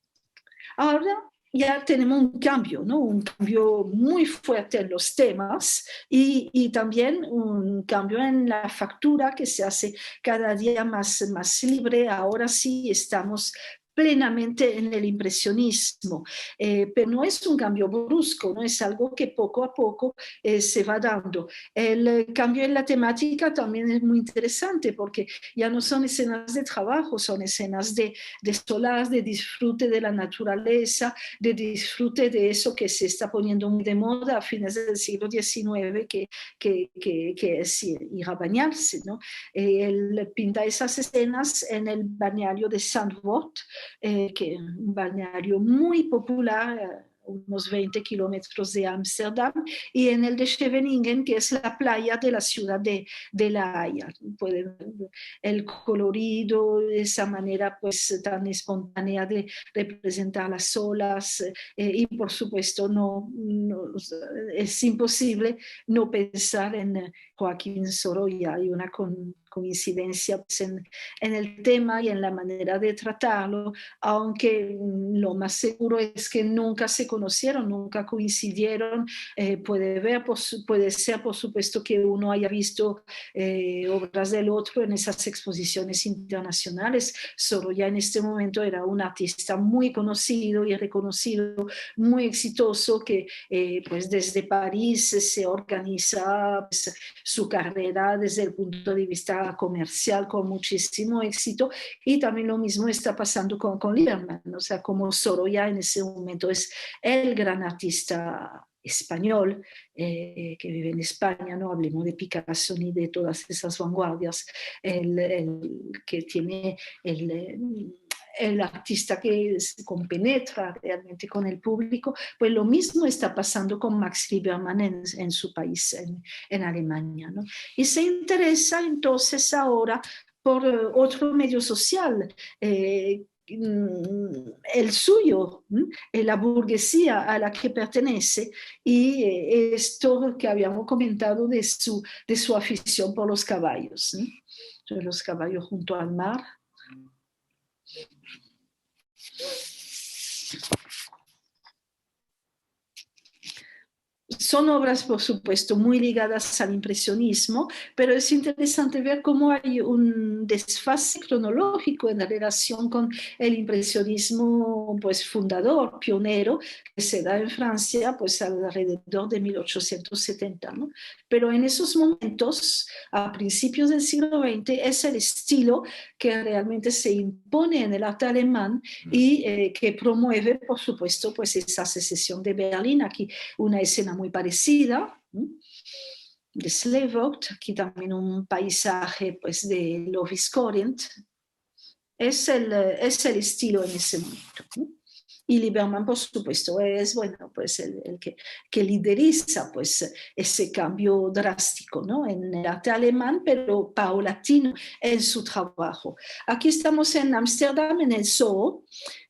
[SPEAKER 2] Ahora ya tenemos un cambio, ¿no? Un cambio muy fuerte en los temas y también un cambio en la factura que se hace cada día más libre. Ahora sí estamos plenamente en el impresionismo, pero no es un cambio brusco, no es algo que poco a poco se va dando. El cambio en la temática también es muy interesante porque ya no son escenas de trabajo, son escenas de solas, de disfrute de la naturaleza, de disfrute de eso que se está poniendo muy de moda a fines del siglo XIX, que es ir a bañarse, ¿no? Él pinta esas escenas en el balneario de Zandvoort, que es un balneario muy popular, unos 20 kilómetros de Ámsterdam, y en el de Scheveningen, que es la playa de la ciudad de La Haya. Pueden ver el colorido, esa manera pues tan espontánea de representar las olas, y por supuesto es imposible no pensar en Joaquín Sorolla. Hay una coincidencia pues, en el tema y en la manera de tratarlo, aunque lo más seguro es que nunca se conocieron, nunca coincidieron. Puede ser, por supuesto, que uno haya visto obras del otro en esas exposiciones internacionales. Sorolla en este momento era un artista muy conocido y reconocido, muy exitoso, que pues desde París se organiza pues, su carrera desde el punto de vista obra comercial con muchísimo éxito, y también lo mismo está pasando con Lieberman, o sea, como Sorolla en ese momento es el gran artista español que vive en España, no hablemos de Picasso ni de todas esas vanguardias, el que tiene el artista que se compenetra realmente con el público, pues lo mismo está pasando con Max Lieberman en su país, en Alemania, ¿no? Y se interesa entonces ahora por otro medio social, el suyo, la burguesía a la que pertenece, y esto que habíamos comentado de su afición por los caballos, ¿no? Los caballos junto al mar. Son obras, por supuesto, muy ligadas al impresionismo, pero es interesante ver cómo hay un desfase cronológico en relación con el impresionismo, pues, fundador, pionero, que se da en Francia, pues, alrededor de 1870, ¿no? Pero en esos momentos, a principios del siglo XX, es el estilo que realmente se impone en el arte alemán y que promueve, por supuesto, pues, esa secesión de Berlín. Aquí una escena muy parecida, de Slevogt, aquí también un paisaje, pues, de Lovis-Corinth. Es el estilo en ese momento, ¿no? Y Lieberman, por supuesto, es, bueno, pues el que lideriza, pues, ese cambio drástico, ¿no? En el arte alemán, pero paulatino en su trabajo. Aquí estamos en Ámsterdam, en el Zoo,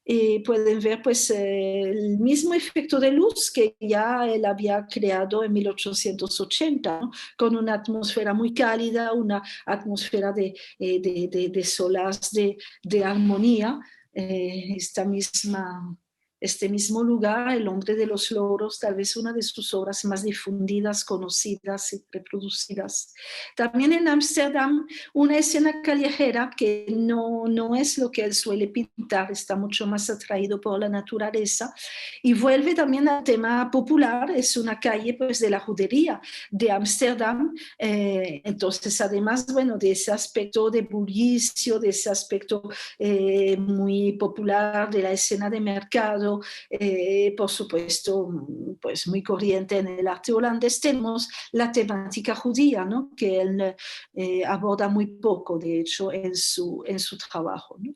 [SPEAKER 2] y pueden ver, pues, el mismo efecto de luz que ya él había creado en 1880, ¿no? Con una atmósfera muy cálida, una atmósfera de solas, de armonía. Este mismo lugar, El hombre de los loros, tal vez una de sus obras más difundidas, conocidas y reproducidas. También en Ámsterdam, una escena callejera que no es lo que él suele pintar, está mucho más atraído por la naturaleza, y vuelve también al tema popular. Es una calle, pues, de la judería de Ámsterdam. Entonces, además, bueno, de ese aspecto de bullicio, de ese aspecto muy popular de la escena de mercado, por supuesto, pues, muy corriente en el arte holandés, tenemos la temática judía, ¿no? Que él aborda muy poco, de hecho, en su trabajo, ¿no?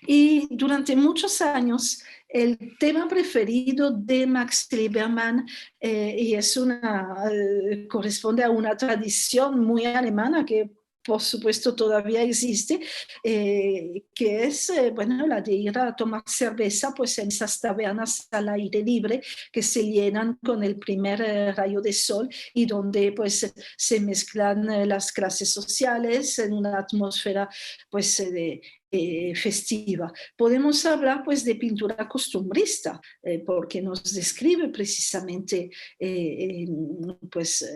[SPEAKER 2] Y durante muchos años, el tema preferido de Max Lieberman, y corresponde a una tradición muy alemana que, por supuesto, todavía existe, que es, bueno, la de ir a tomar cerveza, pues, en esas tabernas al aire libre que se llenan con el primer rayo de sol, y donde, pues, se mezclan las clases sociales en una atmósfera, pues, festiva. Podemos hablar, pues, de pintura costumbrista, porque nos describe precisamente pues,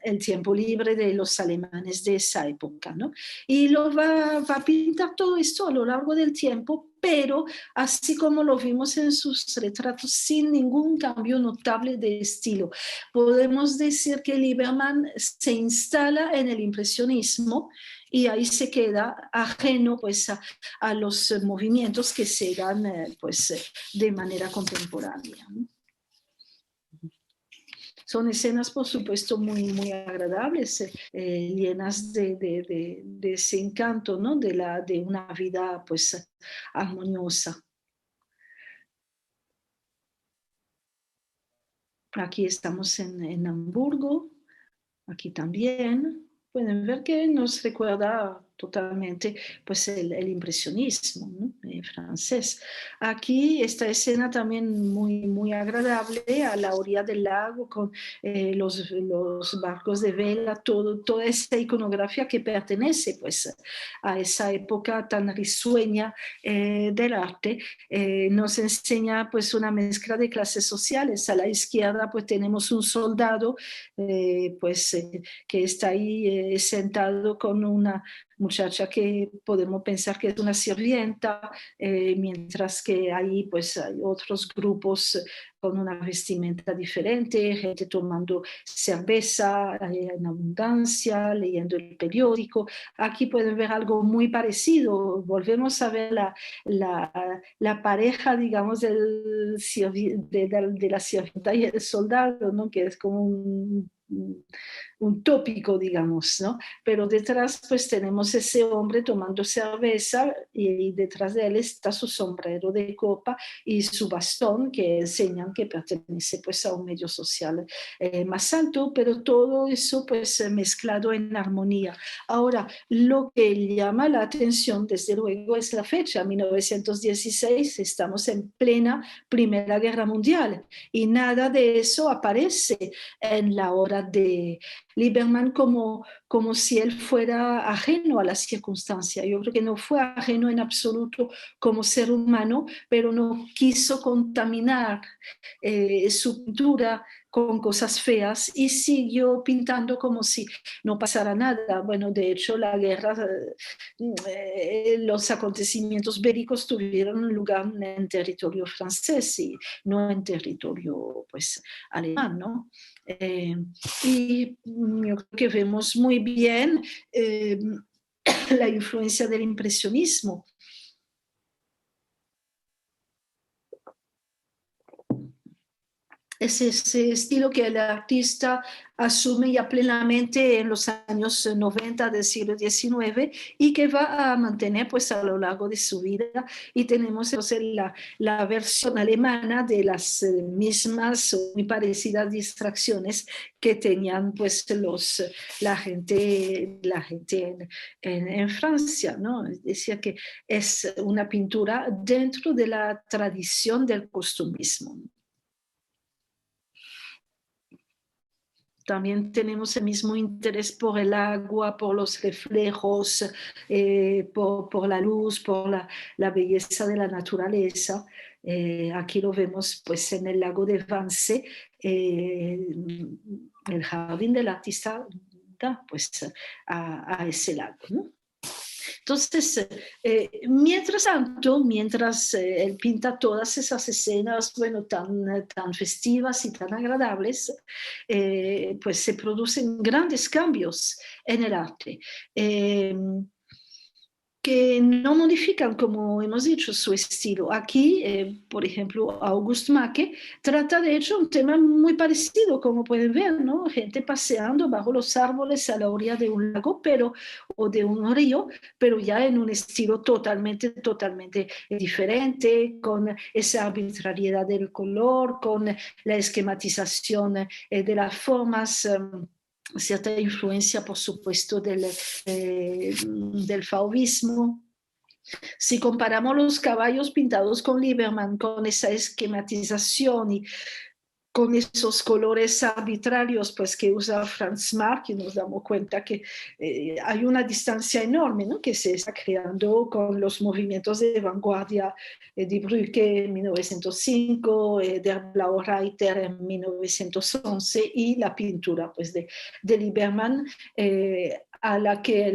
[SPEAKER 2] el tiempo libre de los alemanes de esa época, ¿no? Y va a pintar todo esto a lo largo del tiempo, pero así como lo vimos en sus retratos, sin ningún cambio notable de estilo. Podemos decir que Lieberman se instala en el impresionismo y ahí se queda ajeno, pues, a los movimientos que se dan, pues, de manera contemporánea, ¿no? Son escenas, por supuesto, muy, muy agradables, llenas de ese encanto, ¿no? De una vida, pues, armoniosa. Aquí estamos en Hamburgo, aquí también. Pueden ver que nos recuerda totalmente, pues, el impresionismo, ¿no? Francés. Aquí esta escena también muy, muy agradable a la orilla del lago con los barcos de vela, toda esa iconografía que pertenece, pues, a esa época tan risueña del arte. Nos enseña, pues, una mezcla de clases sociales. A la izquierda, pues, tenemos un soldado, pues, que está ahí sentado con muchacha que podemos pensar que es una sirvienta, mientras que ahí pues hay otros grupos con una vestimenta diferente, gente tomando cerveza en abundancia, leyendo el periódico. Aquí pueden ver algo muy parecido. Volvemos a ver la, la pareja, digamos, de la sirvienta y el soldado, ¿no? Que es como un tópico, digamos, ¿no? Pero detrás pues tenemos ese hombre tomando cerveza y detrás de él está su sombrero de copa y su bastón que enseñan que pertenece pues a un medio social más alto, pero todo eso pues mezclado en armonía. Ahora, lo que llama la atención desde luego es la fecha, 1916, estamos en plena Primera Guerra Mundial y nada de eso aparece en la obra de Lieberman como si él fuera ajeno a la circunstancia. Yo creo que no fue ajeno en absoluto como ser humano, pero no quiso contaminar su pintura con cosas feas y siguió pintando como si no pasara nada. Bueno, de hecho, la guerra, los acontecimientos bélicos tuvieron lugar en territorio francés y no en territorio, pues, alemán, ¿no? Eh, y yo creo que vemos muy bien la influencia del impresionismo. Es ese estilo que el artista asume ya plenamente en los años 90 del siglo XIX y que va a mantener pues a lo largo de su vida. Y tenemos entonces la versión alemana de las mismas o muy parecidas distracciones que tenían pues la gente en Francia, ¿no? Es decir, que es una pintura dentro de la tradición del costumbrismo. También tenemos el mismo interés por el agua, por los reflejos, por la luz, por la belleza de la naturaleza. Aquí lo vemos pues en el lago de Vance, el jardín del artista da pues a ese lago, ¿no? Entonces, mientras tanto, mientras él pinta todas esas escenas, bueno, tan festivas y tan agradables, pues se producen grandes cambios en el arte. Que no modifican, como hemos dicho, su estilo. Aquí, por ejemplo, August Macke trata de hecho un tema muy parecido, como pueden ver, ¿no? Gente paseando bajo los árboles a la orilla de un lago, o de un río, pero ya en un estilo totalmente diferente, con esa arbitrariedad del color, con la esquematización de las formas. Cierta influencia, por supuesto, del fauvismo. Si comparamos los caballos pintados con Lieberman, con esa esquematización y con esos colores arbitrarios pues, que usa Franz Marc, y nos damos cuenta que hay una distancia enorme, ¿no? Que se está creando con los movimientos de vanguardia de Brücke en 1905, de Blau Reiter en 1911 y la pintura pues, de Lieberman, a la que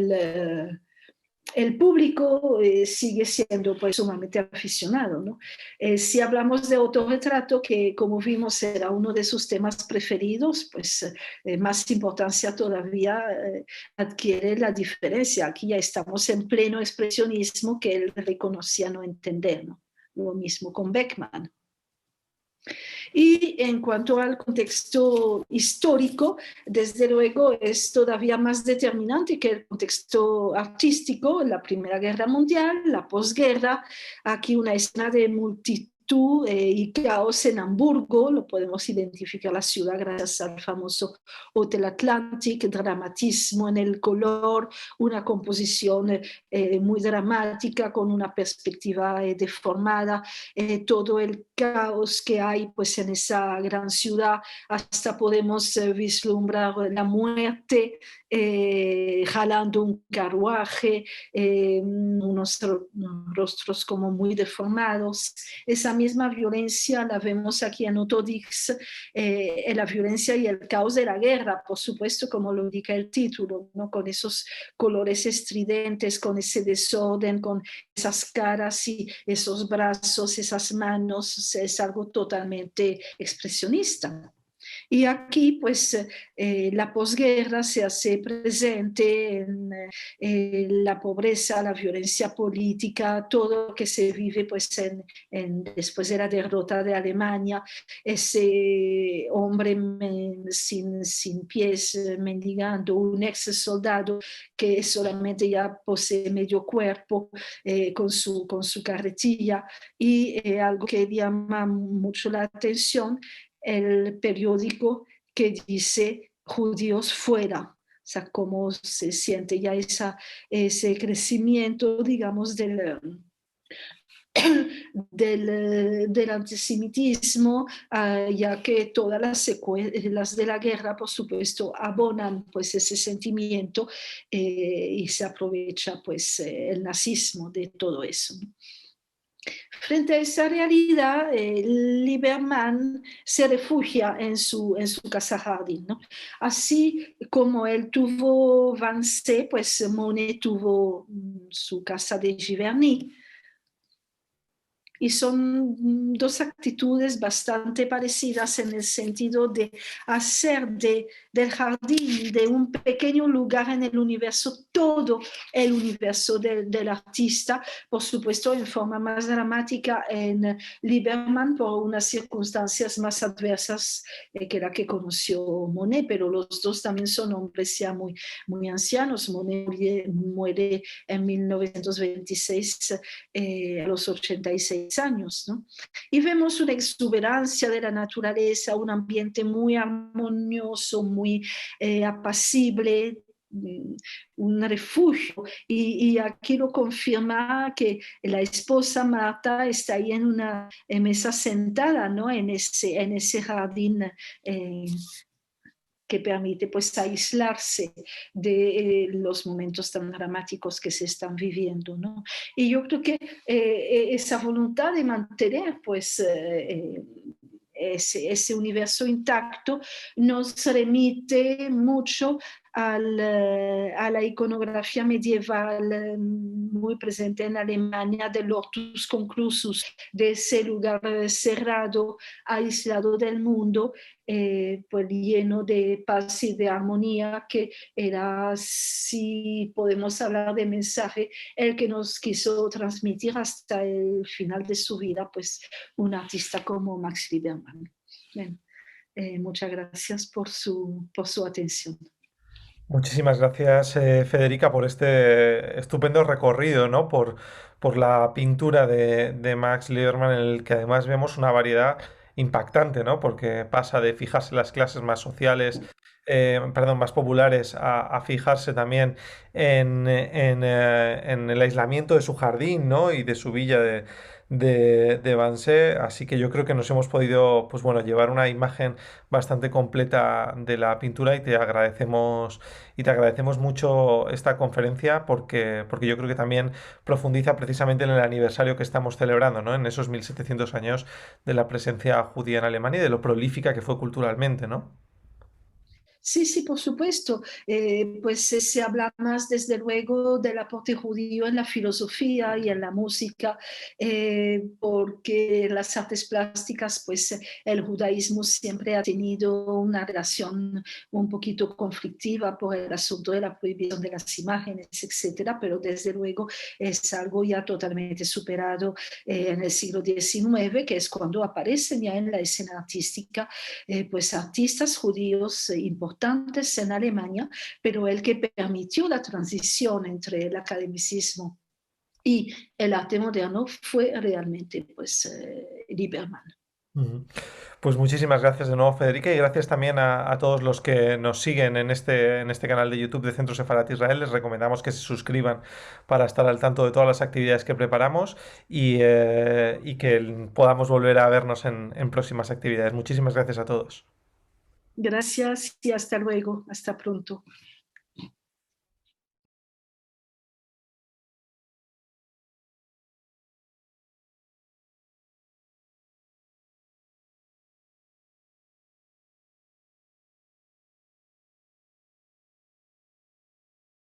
[SPEAKER 2] el público sigue siendo pues sumamente aficionado, ¿no? Si hablamos de autorretrato, que como vimos era uno de sus temas preferidos, pues más importancia todavía adquiere la diferencia. Aquí ya estamos en pleno expresionismo que él reconocía no entender, ¿no? Lo mismo con Beckmann. Y en cuanto al contexto histórico, desde luego es todavía más determinante que el contexto artístico, la Primera Guerra Mundial, la posguerra, aquí una escena de multitud y caos en Hamburgo, lo podemos identificar la ciudad gracias al famoso Hotel Atlantic, dramatismo en el color, una composición muy dramática con una perspectiva deformada, todo el caos que hay pues en esa gran ciudad, hasta podemos vislumbrar la muerte jalando un carruaje, unos rostros como muy deformados, esa misma violencia la vemos aquí en Otto Dix, la violencia y el caos de la guerra, por supuesto, como lo indica el título, ¿no? Con esos colores estridentes, con ese desorden, con esas caras y esos brazos, esas manos, es algo totalmente expresionista. Y aquí, pues, la posguerra se hace presente en la pobreza, la violencia política, todo lo que se vive, pues, después de la derrota de Alemania, ese hombre sin pies mendigando, un ex soldado que solamente ya posee medio cuerpo con su carretilla y algo que llama mucho la atención el periódico que dice judíos fuera. O sea, cómo se siente ya ese crecimiento, digamos, del antisemitismo, ya que todas las secuelas de la guerra, por supuesto, abonan pues ese sentimiento y se aprovecha pues el nazismo de todo eso. Frente a esa realidad, Lieberman se refugia en su casa jardín, ¿no? Así como él tuvo Vanse, pues Monet tuvo su casa de Giverny. Y son dos actitudes bastante parecidas en el sentido de hacer del jardín, de un pequeño lugar en el universo, todo el universo del artista, por supuesto en forma más dramática en Lieberman por unas circunstancias más adversas que la que conoció Monet, pero los dos también son hombres ya muy, muy ancianos. Monet muere en 1926 a los 86 años, ¿no? Y vemos una exuberancia de la naturaleza, un ambiente muy armonioso, muy apacible, un refugio. Y aquí lo confirma que la esposa Marta está ahí en una mesa sentada, ¿no? En ese jardín que permite pues aislarse de los momentos tan dramáticos que se están viviendo, ¿no? Y yo creo que esa voluntad de mantener pues ese universo intacto nos remite mucho a la iconografía medieval muy presente en Alemania del Hortus Conclusus, de ese lugar cerrado, aislado del mundo, pues lleno de paz y de armonía, que era, si podemos hablar de mensaje, el que nos quiso transmitir hasta el final de su vida, pues un artista como Max Lieberman. Bien, muchas gracias por su atención.
[SPEAKER 1] Muchísimas gracias, Federica, por este estupendo recorrido, ¿no? Por la pintura de Max Lieberman, en el que además vemos una variedad impactante, ¿no? Porque pasa de fijarse en las clases más sociales, perdón, más populares, a fijarse también en el aislamiento de su jardín, ¿no? Y de su villa de Vanse. Así que yo creo que nos hemos podido, pues bueno, llevar una imagen bastante completa de la pintura y te agradecemos mucho esta conferencia porque yo creo que también profundiza precisamente en el aniversario que estamos celebrando, ¿no? En esos 1700 años de la presencia judía en Alemania y de lo prolífica que fue culturalmente, ¿no?
[SPEAKER 2] Sí, sí, por supuesto. Pues se habla más, desde luego, del aporte judío en la filosofía y en la música, porque en las artes plásticas, pues el judaísmo siempre ha tenido una relación un poquito conflictiva por el asunto de la prohibición de las imágenes, etcétera, pero desde luego es algo ya totalmente superado en el siglo XIX, que es cuando aparecen ya en la escena artística pues artistas judíos importantes en Alemania, pero el que permitió la transición entre el academicismo y el arte moderno fue realmente pues Lieberman.
[SPEAKER 1] Ujú. Pues muchísimas gracias de nuevo, Federica, y gracias también a todos los que nos siguen en este canal de YouTube de Centro Sefarat Israel. Les recomendamos que se suscriban para estar al tanto de todas las actividades que preparamos y que podamos volver a vernos en próximas actividades. Muchísimas gracias a todos.
[SPEAKER 2] Gracias y hasta luego, hasta pronto.